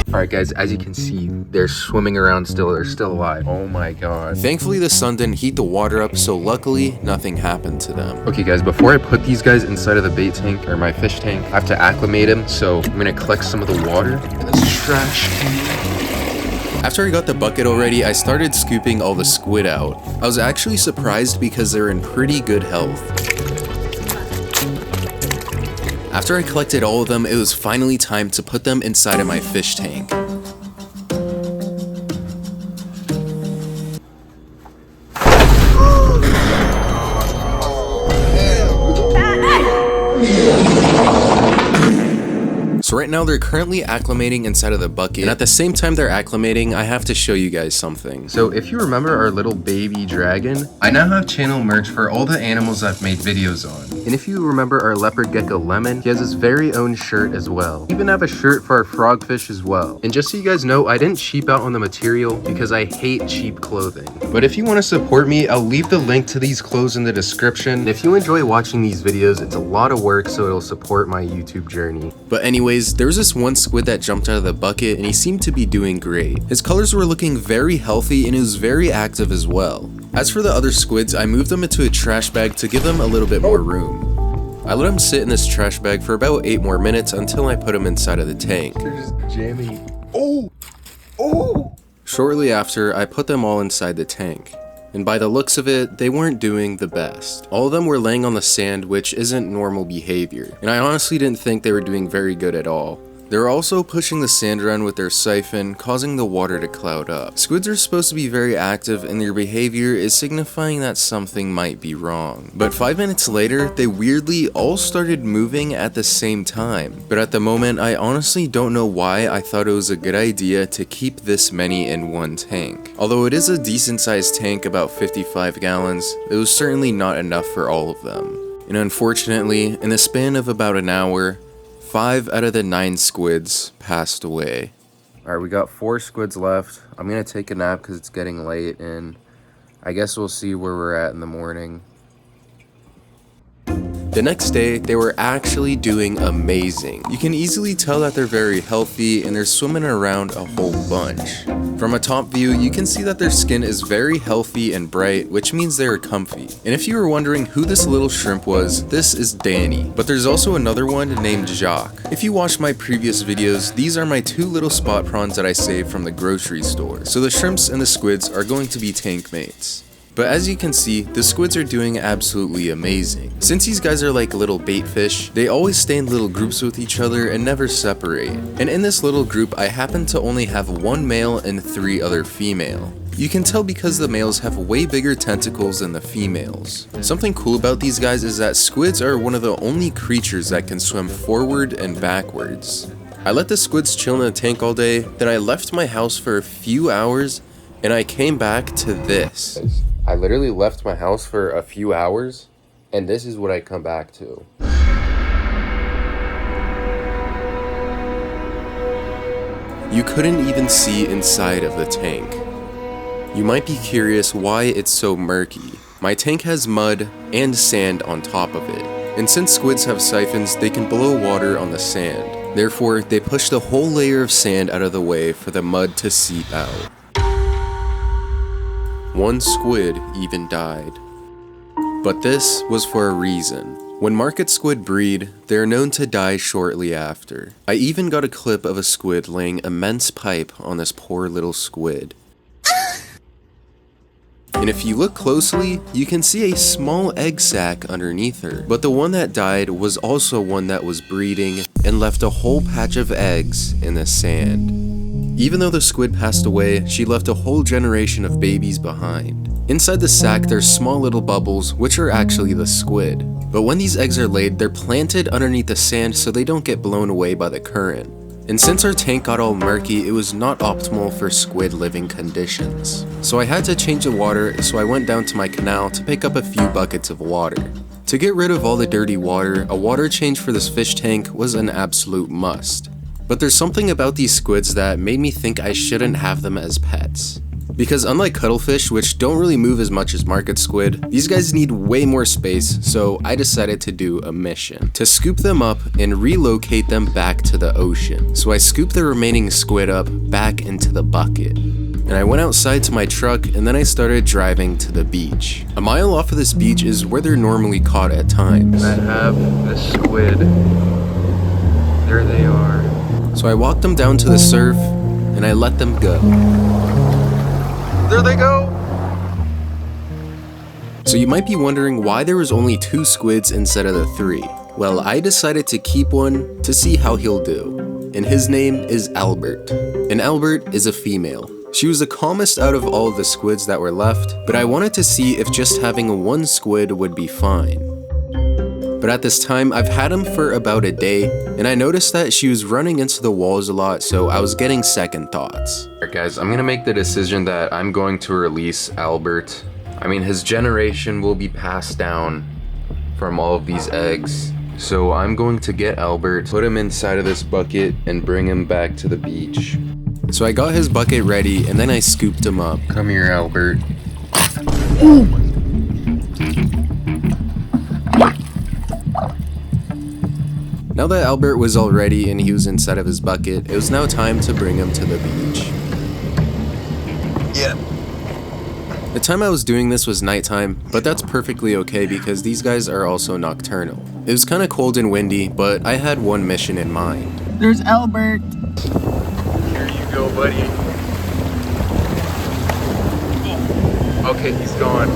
Alright guys, as you can see, they're swimming around still, they're still alive. Oh my god. Thankfully the sun didn't heat the water up, so luckily nothing happened to them. Okay guys, before I put these guys inside of the bait tank, or my fish tank, I have to acclimate them, so I'm gonna collect some of the water in this trash can. After I got the bucket already, I started scooping all the squid out. I was actually surprised because they're in pretty good health. After I collected all of them, it was finally time to put them inside of my fish tank. So right now they're currently acclimating inside of the bucket, and at the same time they're acclimating, I have to show you guys something. So if you remember our little baby dragon, I now have channel merch for all the animals I've made videos on. And if you remember our leopard gecko Lemon, he has his very own shirt as well. We even have a shirt for our frogfish as well. And just so you guys know, I didn't cheap out on the material because I hate cheap clothing. But if you want to support me, I'll leave the link to these clothes in the description. And if you enjoy watching these videos, it's a lot of work, so it'll support my YouTube journey. But anyways, there was this one squid that jumped out of the bucket and he seemed to be doing great. His colors were looking very healthy and he was very active as well. As for the other squids, I moved them into a trash bag to give them a little bit more room. I let them sit in this trash bag for about 8 more minutes until I put them inside of the tank. They're just jamming. Oh! Oh! Shortly after, I put them all inside the tank. And by the looks of it, they weren't doing the best. All of them were laying on the sand, which isn't normal behavior, and I honestly didn't think they were doing very good at all. They were also pushing the sand around with their siphon, causing the water to cloud up. Squids are supposed to be very active and their behavior is signifying that something might be wrong. But 5 minutes later, they weirdly all started moving at the same time. But at the moment, I honestly don't know why I thought it was a good idea to keep this many in one tank. Although it is a decent sized tank, about 55 gallons, it was certainly not enough for all of them. And unfortunately, in the span of about an hour, 5 out of the 9 squids passed away. Alright, we got 4 squids left. I'm gonna take a nap because it's getting late, and I guess we'll see where we're at in the morning. The next day, they were actually doing amazing. You can easily tell that they're very healthy and they're swimming around a whole bunch. From a top view, you can see that their skin is very healthy and bright, which means they are comfy. And if you were wondering who this little shrimp was, this is Danny. But there's also another one named Jacques. If you watched my previous videos, these are my 2 little spot prawns that I saved from the grocery store. So the shrimps and the squids are going to be tank mates. But as you can see, the squids are doing absolutely amazing. Since these guys are like little bait fish, they always stay in little groups with each other and never separate. And in this little group, I happen to only have 1 male and 3 other female. You can tell because the males have way bigger tentacles than the females. Something cool about these guys is that squids are one of the only creatures that can swim forward and backwards. I let the squids chill in the tank all day, then I left my house for a few hours, and I came back to this. I literally left my house for a few hours, and this is what I come back to. You couldn't even see inside of the tank. You might be curious why it's so murky. My tank has mud and sand on top of it, and since squids have siphons, they can blow water on the sand. Therefore, they push the whole layer of sand out of the way for the mud to seep out. 1 squid even died. But this was for a reason. When market squid breed, they are known to die shortly after. I even got a clip of a squid laying immense pipe on this poor little squid. And if you look closely, you can see a small egg sac underneath her. But the one that died was also one that was breeding and left a whole patch of eggs in the sand. Even though the squid passed away, she left a whole generation of babies behind. Inside the sack, there's small little bubbles, which are actually the squid. But when these eggs are laid, they're planted underneath the sand so they don't get blown away by the current. And since our tank got all murky, it was not optimal for squid living conditions. So I had to change the water, so I went down to my canal to pick up a few buckets of water. To get rid of all the dirty water, a water change for this fish tank was an absolute must. But there's something about these squids that made me think I shouldn't have them as pets. Because unlike cuttlefish, which don't really move as much as market squid, these guys need way more space, so I decided to do a mission. To scoop them up and relocate them back to the ocean. So I scooped the remaining squid up back into the bucket. And I went outside to my truck and then I started driving to the beach. A mile off of this beach is where they're normally caught at times. I have the squid. There they are. So I walked them down to the surf, and I let them go. There they go! So you might be wondering why there was only 2 squids instead of the 3. Well, I decided to keep one to see how he'll do. And his name is Albert. And Albert is a female. She was the calmest out of all of the squids that were left, but I wanted to see if just having 1 squid would be fine. But at this time, I've had him for about a day, and I noticed that she was running into the walls a lot, so I was getting second thoughts. Alright guys, I'm gonna make the decision that I'm going to release Albert. I mean, his generation will be passed down from all of these eggs. So I'm going to get Albert, put him inside of this bucket, and bring him back to the beach. So I got his bucket ready, and then I scooped him up. Come here, Albert. Now that Albert was all ready and he was inside of his bucket, it was now time to bring him to the beach. Yeah. The time I was doing this was nighttime, but that's perfectly okay because these guys are also nocturnal. It was kind of cold and windy, but I had one mission in mind. There's Albert. Here you go, buddy. Okay, he's gone.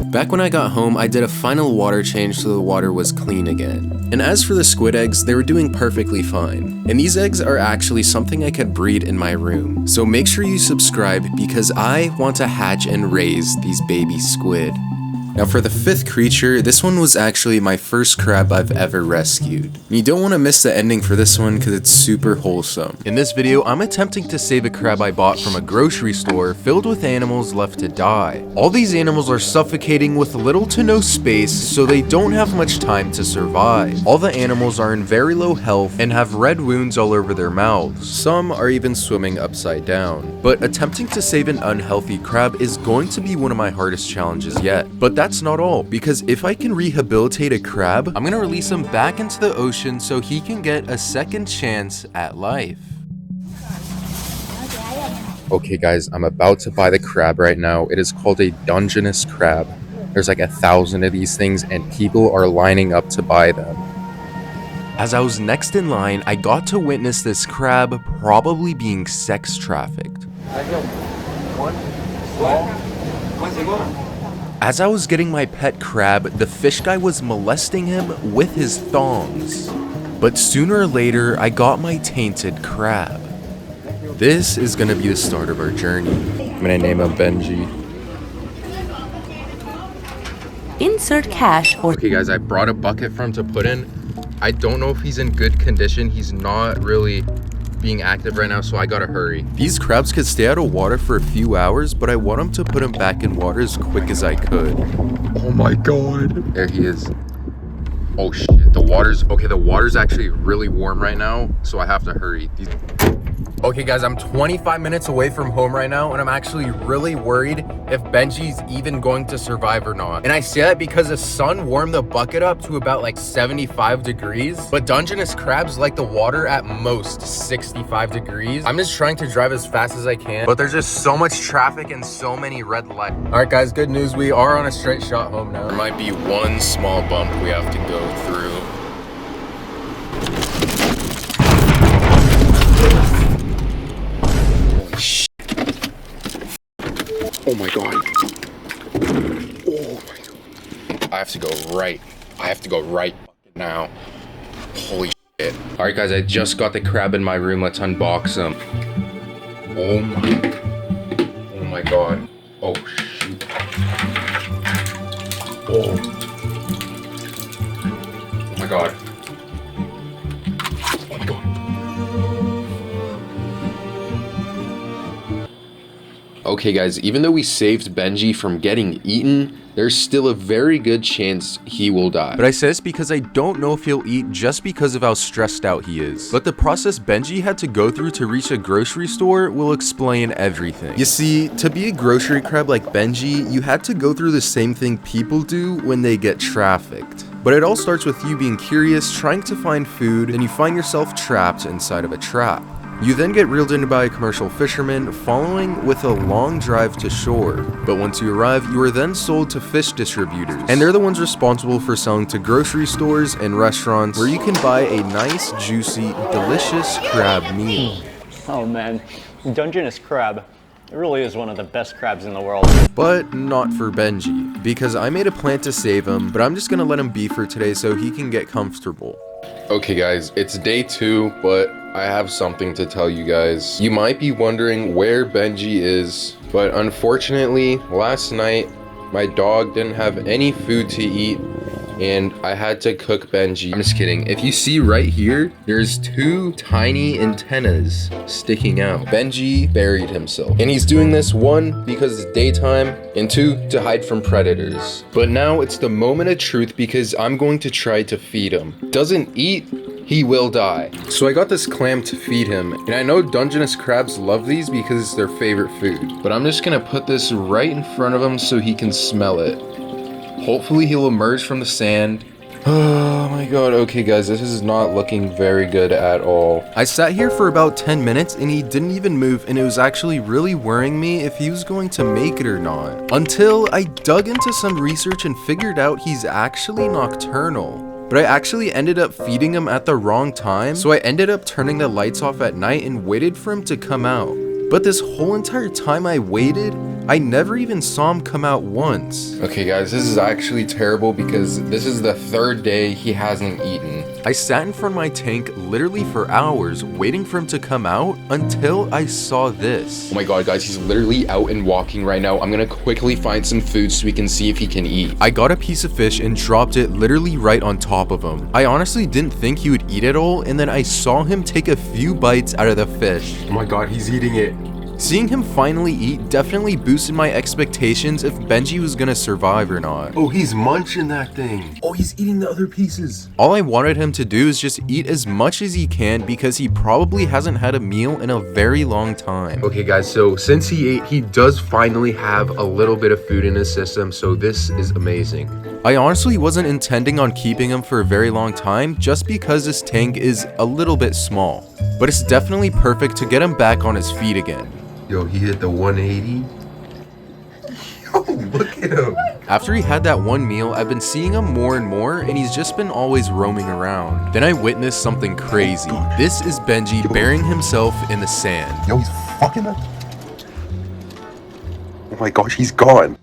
Back when I got home, I did a final water change so the water was clean again. And as for the squid eggs, they were doing perfectly fine. And these eggs are actually something I could breed in my room. So make sure you subscribe because I want to hatch and raise these baby squid. Now for the 5th creature, this one was actually my first crab I've ever rescued. And you don't want to miss the ending for this one because it's super wholesome. In this video, I'm attempting to save a crab I bought from a grocery store filled with animals left to die. All these animals are suffocating with little to no space, so they don't have much time to survive. All the animals are in very low health and have red wounds all over their mouths. Some are even swimming upside down. But attempting to save an unhealthy crab is going to be one of my hardest challenges yet. But that's that's not all, because if I can rehabilitate a crab, I'm gonna release him back into the ocean so he can get a second chance at life. Okay guys, I'm about to buy the crab right now. It is called a dungeness crab. There's like 1,000 of these things and people are lining up to buy them. As I was next in line, I got to witness this crab probably being sex trafficked. As I was getting my pet crab, the fish guy was molesting him with his thongs. But sooner or later, I got my tainted crab. This is gonna be the start of our journey. I'm gonna name him Benji. Insert cash or... Okay guys, I brought a bucket for him to put in. I don't know if he's in good condition. He's not really being active right now, so I gotta hurry. These crabs could stay out of water for a few hours, but I want him to put him back in water as quick as I could. Oh my god. There he is. Oh shit, the water's actually really warm right now, so I have to hurry. Okay guys, I'm 25 minutes away from home right now, and I'm actually really worried if Benji's even going to survive or not. And I say that because the sun warmed the bucket up to about like 75 degrees, but dungeness crabs like the water at most 65 degrees. I'm just trying to drive as fast as I can, but there's just so much traffic and so many red lights. All right guys, good news. We are on a straight shot home now. There might be one small bump we have to go through. Oh my god. Oh my god. I have to go right. I have to go right now. Holy shit. Alright guys, I just got the crab in my room. Let's unbox him. Oh my god. Oh shoot. Oh my god. Oh my god. Okay guys, even though we saved Benji from getting eaten, there's still a very good chance he will die. But I say this because I don't know if he'll eat just because of how stressed out he is. But the process Benji had to go through to reach a grocery store will explain everything. You see, to be a grocery crab like Benji, you had to go through the same thing people do when they get trafficked. But it all starts with you being curious, trying to find food, and you find yourself trapped inside of a trap. You then get reeled in by a commercial fisherman, following with a long drive to shore. But once you arrive, you are then sold to fish distributors, and they're the ones responsible for selling to grocery stores and restaurants where you can buy a nice, juicy, delicious crab meal. Oh man, dungeness crab. It really is one of the best crabs in the world. But not for Benji, because I made a plan to save him, but I'm just gonna let him be for today so he can get comfortable. Okay guys, it's day 2, but I have something to tell you guys. You might be wondering where Benji is, but unfortunately, last night, my dog didn't have any food to eat, and I had to cook Benji. I'm just kidding. If you see right here, there's 2 tiny antennas sticking out. Benji buried himself. And he's doing this, 1, because it's daytime, and 2, to hide from predators. But now it's the moment of truth because I'm going to try to feed him. Doesn't eat, he will die. So I got this clam to feed him, and I know dungeness crabs love these because it's their favorite food. But I'm just gonna put this right in front of him so he can smell it. Hopefully he'll emerge from the sand. Oh my god, okay guys, this is not looking very good at all. I sat here for about 10 minutes and he didn't even move, and it was actually really worrying me if he was going to make it or not. Until I dug into some research and figured out he's actually nocturnal. But I actually ended up feeding him at the wrong time, so I ended up turning the lights off at night and waited for him to come out. But this whole entire time I waited, I never even saw him come out once. Okay guys, this is actually terrible because this is the 3rd day he hasn't eaten. I sat in front of my tank literally for hours waiting for him to come out until I saw this. Oh my god guys, he's literally out and walking right now. I'm gonna quickly find some food so we can see if he can eat. I got a piece of fish and dropped it literally right on top of him. I honestly didn't think he would eat it all, and then I saw him take a few bites out of the fish. Oh my god, he's eating it. Seeing him finally eat definitely boosted my expectations if Benji was gonna survive or not. Oh, he's munching that thing. Oh, he's eating the other pieces. All I wanted him to do is just eat as much as he can because he probably hasn't had a meal in a very long time. Okay guys, so since he ate, he does finally have a little bit of food in his system, so this is amazing. I honestly wasn't intending on keeping him for a very long time just because this tank is a little bit small. But it's definitely perfect to get him back on his feet again. Yo, he hit the 180. Yo, look at him. After he had that one meal, I've been seeing him more and more, and he's just been always roaming around. Then I witnessed something crazy. This is Benji burying himself in the sand. Yo, he's fucking up. Oh my gosh, he's gone.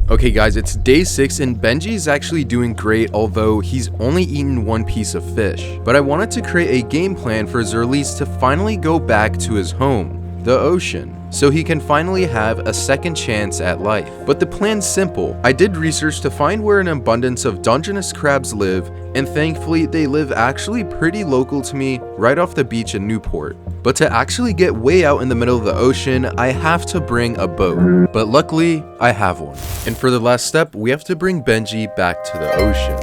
Okay guys, it's day 6 and Benji is actually doing great, although he's only eaten one piece of fish. But I wanted to create a game plan for his release to finally go back to his home, the ocean, so he can finally have a second chance at life. But the plan's simple. I did research to find where an abundance of dungeness crabs live, and thankfully they live actually pretty local to me, right off the beach in Newport. But to actually get way out in the middle of the ocean, I have to bring a boat. But luckily, I have one. And for the last step, we have to bring Benji back to the ocean.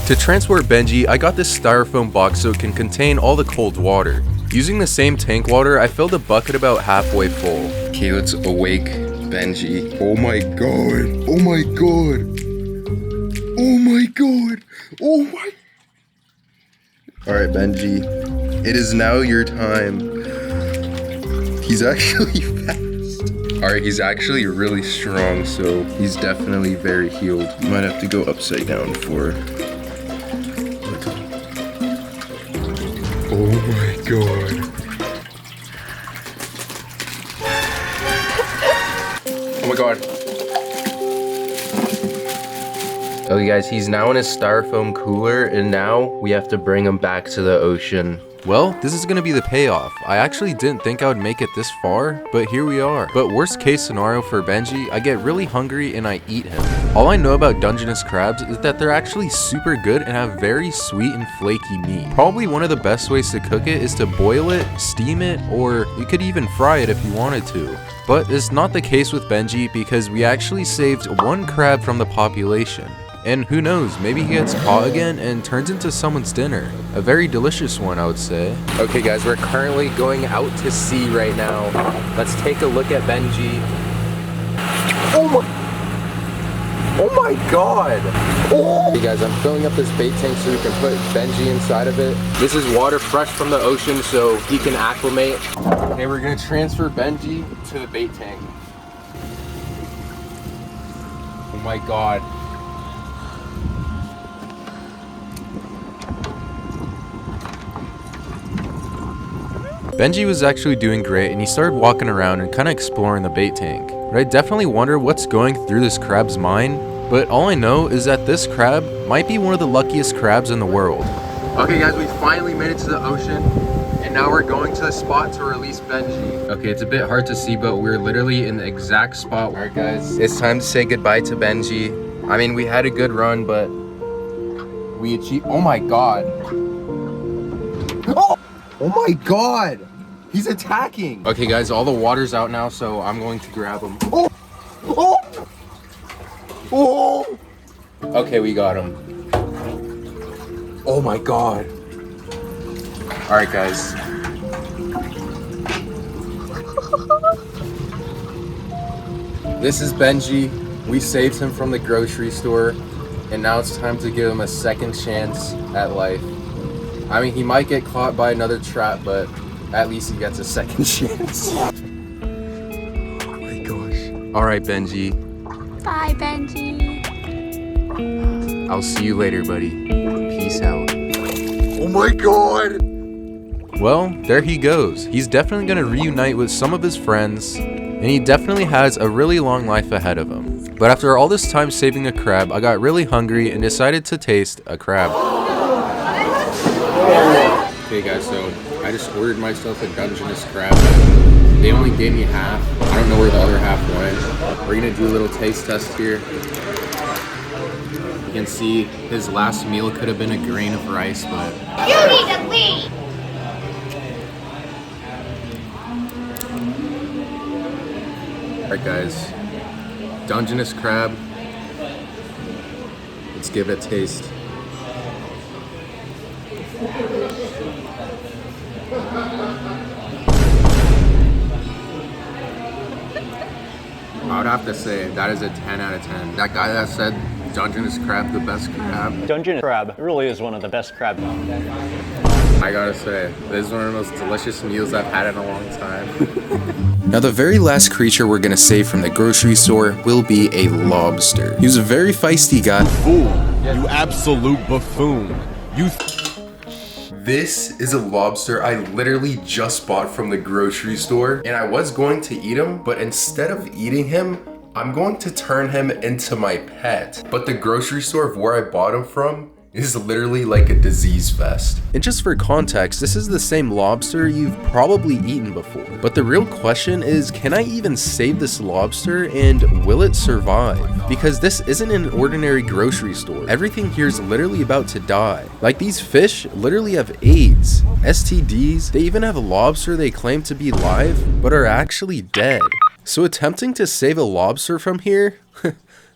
To transport Benji, I got this styrofoam box so it can contain all the cold water. Using the same tank water, I filled a bucket about halfway full. Okay, let's awake Benji. Oh my god. Oh my god. Oh my god. Oh my. Alright, Benji. It is now your time. He's actually fast. Alright, he's actually really strong, so he's definitely very healed. Might have to go upside down for. Oh my god. Oh my god. Okay guys, he's now in his styrofoam cooler and now we have to bring him back to the ocean. Well, this is gonna be the payoff. I actually didn't think I would make it this far, but here we are. But worst case scenario for Benji, I get really hungry and I eat him. All I know about dungeness crabs is that they're actually super good and have very sweet and flaky meat. Probably one of the best ways to cook it is to boil it, steam it, or you could even fry it if you wanted to. But it's not the case with Benji because we actually saved one crab from the population. And who knows, maybe he gets caught again and turns into someone's dinner. A very delicious one, I would say. Okay guys, we're currently going out to sea right now. Let's take a look at Benji. Oh my god! Oh. Hey guys, I'm filling up this bait tank so we can put Benji inside of it. This is water fresh from the ocean so he can acclimate. Okay, we're gonna transfer Benji to the bait tank. Oh my god. Benji was actually doing great and he started walking around and kind of exploring the bait tank. But I definitely wonder what's going through this crab's mind, but all I know is that this crab might be one of the luckiest crabs in the world. Okay guys, we finally made it to the ocean and now we're going to the spot to release Benji. Okay, it's a bit hard to see, but we're literally in the exact spot. Alright guys, it's time to say goodbye to Benji. I mean, we had a good run, but we achieved. Oh my god. Oh my god! He's attacking! Okay guys, all the water's out now, so I'm going to grab him. Oh! Oh! Oh! Okay, we got him. Oh my god. Alright guys. This is Benji. We saved him from the grocery store, and now it's time to give him a second chance at life. I mean, he might get caught by another trap, but at least he gets a second chance. Oh my gosh. Alright, Benji. Bye, Benji. I'll see you later, buddy. Peace out. Oh my god! Well, there he goes. He's definitely gonna reunite with some of his friends, and he definitely has a really long life ahead of him. But after all this time saving a crab, I got really hungry and decided to taste a crab. Okay guys, so I just ordered myself a dungeness crab. They only gave me half. I don't know where the other half went. We're gonna do a little taste test here. You can see his last meal could have been a grain of rice, but... You need to leave! Alright guys, dungeness crab. Let's give it a taste. I would have to say that is a 10 out of 10. That guy that said dungeness crab the best crab. Dungeness crab really is one of the best crab. I gotta say, this is one of the most delicious meals I've had in a long time. Now the very last creature we're gonna save from the grocery store will be a lobster. He was a very feisty guy. Fool, you absolute buffoon. This is a lobster I literally just bought from the grocery store, and I was going to eat him, but instead of eating him, I'm going to turn him into my pet. But the grocery store of where I bought him from is literally like a disease fest. And just for context, this is the same lobster you've probably eaten before. But the real question is, can I even save this lobster and will it survive? Because this isn't an ordinary grocery store. Everything here is literally about to die. Like these fish literally have AIDS, STDs, they even have a lobster they claim to be live, but are actually dead. So attempting to save a lobster from here?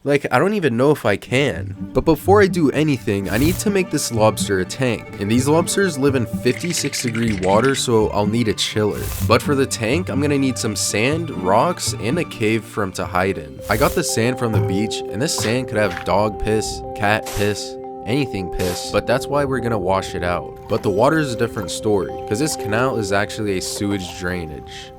Like, I don't even know if I can. But before I do anything, I need to make this lobster a tank. And these lobsters live in 56-degree water, so I'll need a chiller. But for the tank, I'm gonna need some sand, rocks, and a cave for him to hide in. I got the sand from the beach, and this sand could have dog piss, cat piss, anything piss, but that's why we're gonna wash it out. But the water is a different story, because this canal is actually a sewage drainage.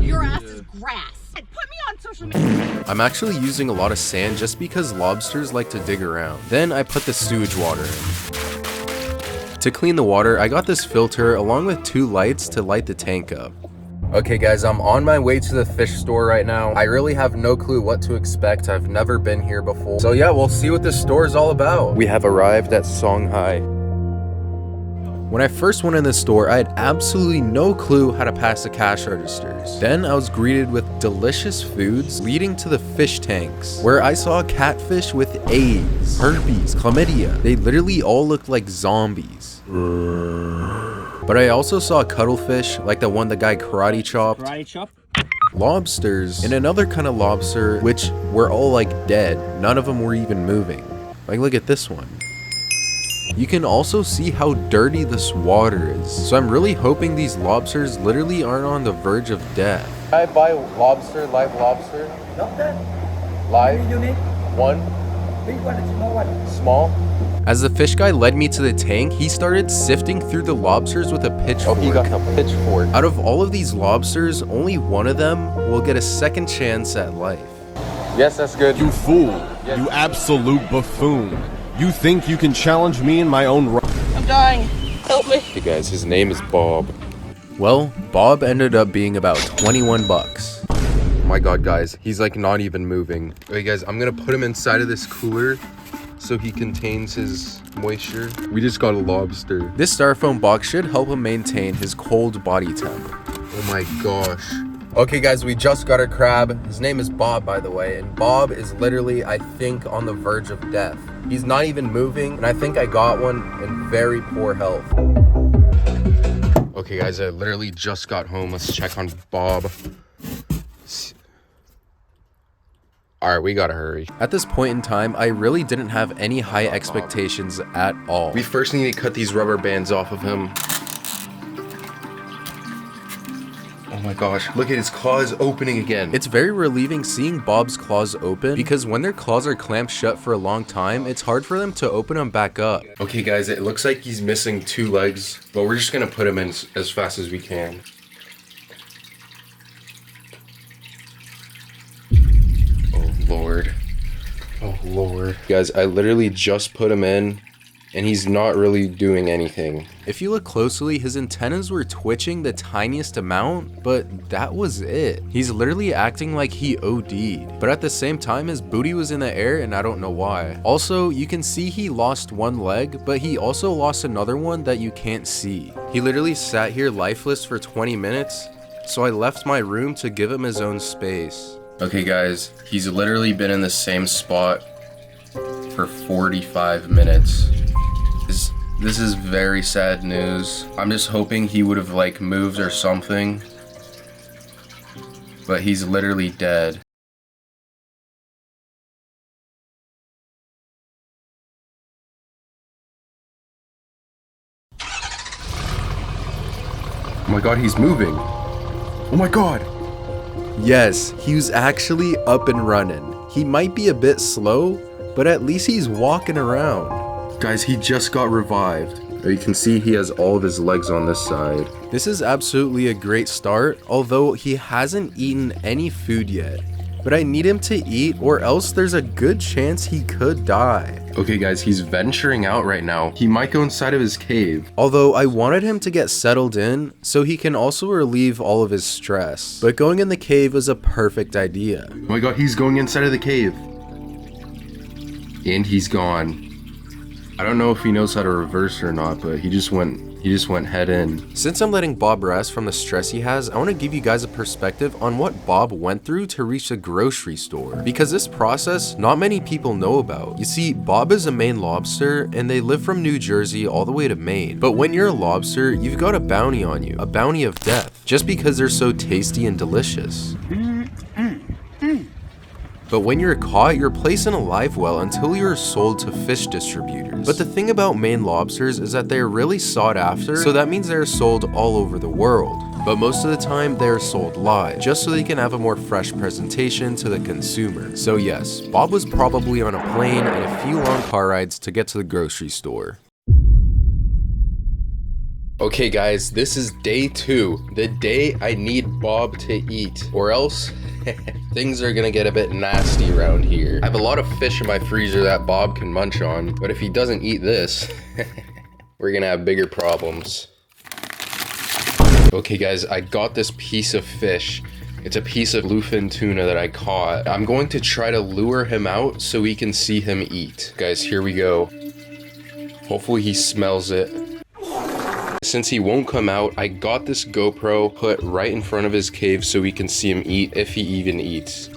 Your ass is grass. Put me on social media. I'm actually using a lot of sand just because lobsters like to dig around. Then I put the sewage water in. To clean the water, I got this filter along with 2 lights to light the tank up. Okay guys, I'm on my way to the fish store right now. I really have no clue what to expect. I've never been here before. So yeah, we'll see what this store is all about. We have arrived at Songhai. When I first went in the store, I had absolutely no clue how to pass the cash registers. Then I was greeted with delicious foods leading to the fish tanks, where I saw catfish with AIDS, herpes, chlamydia. They literally all looked like zombies. But I also saw cuttlefish, like the one the guy karate chopped. Lobsters, and another kind of lobster, which were all like dead. None of them were even moving. Like, look at this one. You can also see how dirty this water is. So I'm really hoping these lobsters literally aren't on the verge of death. I buy lobster, live lobster. Live? One? Big one, small one. Small? As the fish guy led me to the tank, he started sifting through the lobsters with a pitchfork. Oh, he got a pitchfork. Out of all of these lobsters, only one of them will get a second chance at life. Yes, that's good. You fool. Yes. You absolute buffoon. You think you can challenge me in my own right? I'm dying. Help me. Hey guys, his name is Bob. Well, Bob ended up being about 21 bucks. Oh my god, guys, he's like not even moving. Okay guys, I'm gonna put him inside of this cooler so he contains his moisture. We just got a lobster. This styrofoam box should help him maintain his cold body temp. Oh my gosh. Okay guys, we just got a crab. His name is Bob, by the way, and Bob is literally, I think, on the verge of death. He's not even moving, and I think I got one in very poor health. Okay guys, I literally just got home. Let's check on Bob. Alright, we gotta hurry. At this point in time, I really didn't have any high expectations at all. We first need to cut these rubber bands off of him. Oh my gosh, look at his claws opening again. It's very relieving seeing Bob's claws open because when their claws are clamped shut for a long time, it's hard for them to open them back up. Okay guys, it looks like he's missing 2 legs, but we're just gonna put him in as fast as we can. Oh Lord. Oh Lord. Guys, I literally just put him in and he's not really doing anything. If you look closely, his antennas were twitching the tiniest amount, but that was it. He's literally acting like he OD'd, but at the same time, his booty was in the air and I don't know why. Also, you can see he lost 1 leg, but he also lost another one that you can't see. He literally sat here lifeless for 20 minutes, so I left my room to give him his own space. Okay guys, he's literally been in the same spot for 45 minutes. This is very sad news. I'm just hoping he would have like moved or something. but he's literally dead. Oh my god, he's moving. Oh my god. Yes, he was actually up and running. He might be a bit slow, but at least he's walking around. Guys, he just got revived. You can see he has all of his legs on this side. This is absolutely a great start, although he hasn't eaten any food yet. But I need him to eat or else there's a good chance he could die. Okay guys, he's venturing out right now. He might go inside of his cave. Although I wanted him to get settled in so he can also relieve all of his stress. But going in the cave was a perfect idea. Oh my god, he's going inside of the cave. And he's gone. I don't know if he knows how to reverse or not, but he just went head in. Since I'm letting Bob rest from the stress he has, I want to give you guys a perspective on what Bob went through to reach the grocery store. Because this process, not many people know about. You see, Bob is a Maine lobster, and they live from New Jersey all the way to Maine. But when you're a lobster, you've got a bounty on you, a bounty of death, just because they're so tasty and delicious. But when you're caught, you're placed in a live well until you're sold to fish distributors. But the thing about Maine lobsters is that they're really sought after, so that means they're sold all over the world. But most of the time, they're sold live, just so they can have a more fresh presentation to the consumer. So yes, Bob was probably on a plane and a few long car rides to get to the grocery store. Okay guys, this is day 2, the day I need Bob to eat, or else things are gonna get a bit nasty around here. I have a lot of fish in my freezer that Bob can munch on, but if he doesn't eat this, we're gonna have bigger problems. Okay guys, I got this piece of fish. It's a piece of bluefin tuna that I caught. I'm going to try to lure him out so we can see him eat. Guys, here we go. Hopefully he smells it. Since he won't come out, I got this GoPro put right in front of his cave so we can see him eat, if he even eats.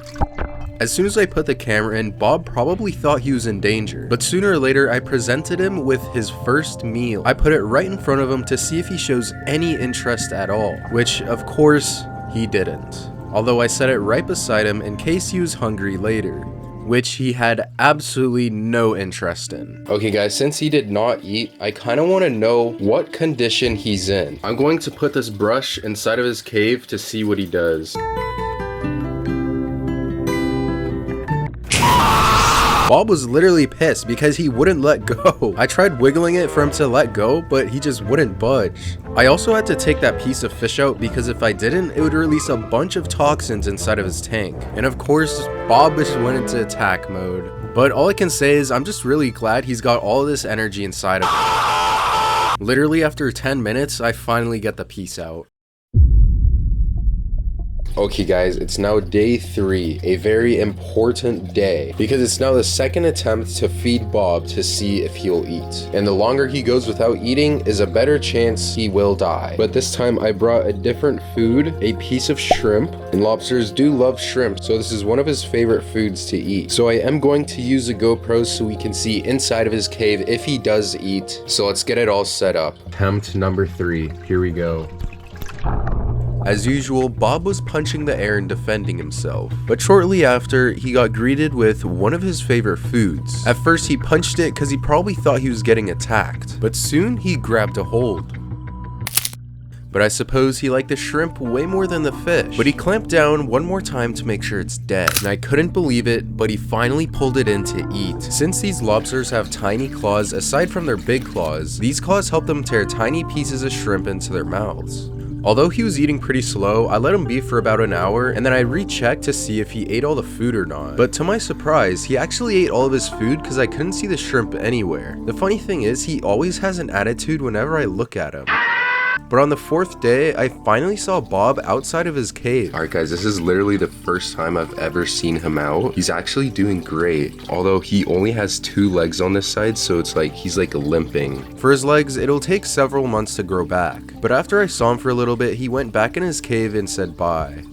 As soon as I put the camera in, Bob probably thought he was in danger, but sooner or later I presented him with his first meal. I put it right in front of him to see if he shows any interest at all, which of course he didn't. Although I set it right beside him in case he was hungry later, which he had absolutely no interest in. Okay guys, since he did not eat, I kind of want to know what condition he's in. I'm going to put this brush inside of his cave to see what he does. Bob was literally pissed because he wouldn't let go. I tried wiggling it for him to let go, but he just wouldn't budge. I also had to take that piece of fish out because if I didn't, it would release a bunch of toxins inside of his tank. And of course, Bob just went into attack mode. But all I can say is I'm just really glad he's got all this energy inside of him. Literally after 10 minutes, I finally get the piece out. Okay guys, it's now day 3, a very important day, because it's now the second attempt to feed Bob to see if he'll eat. And the longer he goes without eating is a better chance he will die. But this time I brought a different food, a piece of shrimp, and lobsters do love shrimp, so this is one of his favorite foods to eat. So I am going to use a GoPro so we can see inside of his cave if he does eat. So let's get it all set up. Attempt number 3, here we go. As usual, Bob was punching the air and defending himself, but shortly after, he got greeted with one of his favorite foods. At first, he punched it because he probably thought he was getting attacked, but soon he grabbed a hold. But I suppose he liked the shrimp way more than the fish. But he clamped down one more time to make sure it's dead, and I couldn't believe it, but he finally pulled it in to eat. Since these lobsters have tiny claws aside from their big claws, these claws help them tear tiny pieces of shrimp into their mouths. Although he was eating pretty slow, I let him be for about an hour, and then I rechecked to see if he ate all the food or not. But to my surprise, he actually ate all of his food because I couldn't see the shrimp anywhere. The funny thing is, he always has an attitude whenever I look at him. But on the 4th day, I finally saw Bob outside of his cave. Alright guys, this is literally the first time I've ever seen him out. He's actually doing great, although he only has 2 legs on this side, so it's like he's like limping. For his legs, it'll take several months to grow back. But after I saw him for a little bit, he went back in his cave and said bye.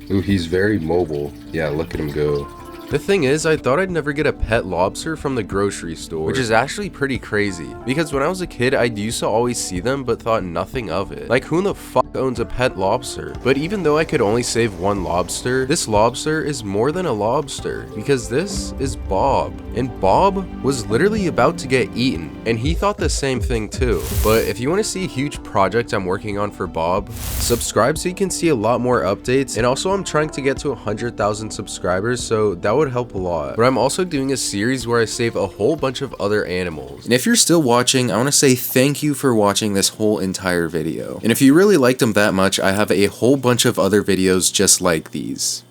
Ooh, he's very mobile. Yeah, look at him go. The thing is, I thought I'd never get a pet lobster from the grocery store, which is actually pretty crazy, because when I was a kid, I used to always see them but thought nothing of it. Like, who in the fuck owns a pet lobster. But even though I could only save one lobster, this lobster is more than a lobster because this is Bob. And Bob was literally about to get eaten, and he thought the same thing too. But if you want to see a huge project I'm working on for Bob, subscribe so you can see a lot more updates. And also I'm trying to get to 100,000 subscribers, so that would help a lot. But I'm also doing a series where I save a whole bunch of other animals. And if you're still watching, I want to say thank you for watching this whole entire video. And if you really liked them that much, I have a whole bunch of other videos just like these.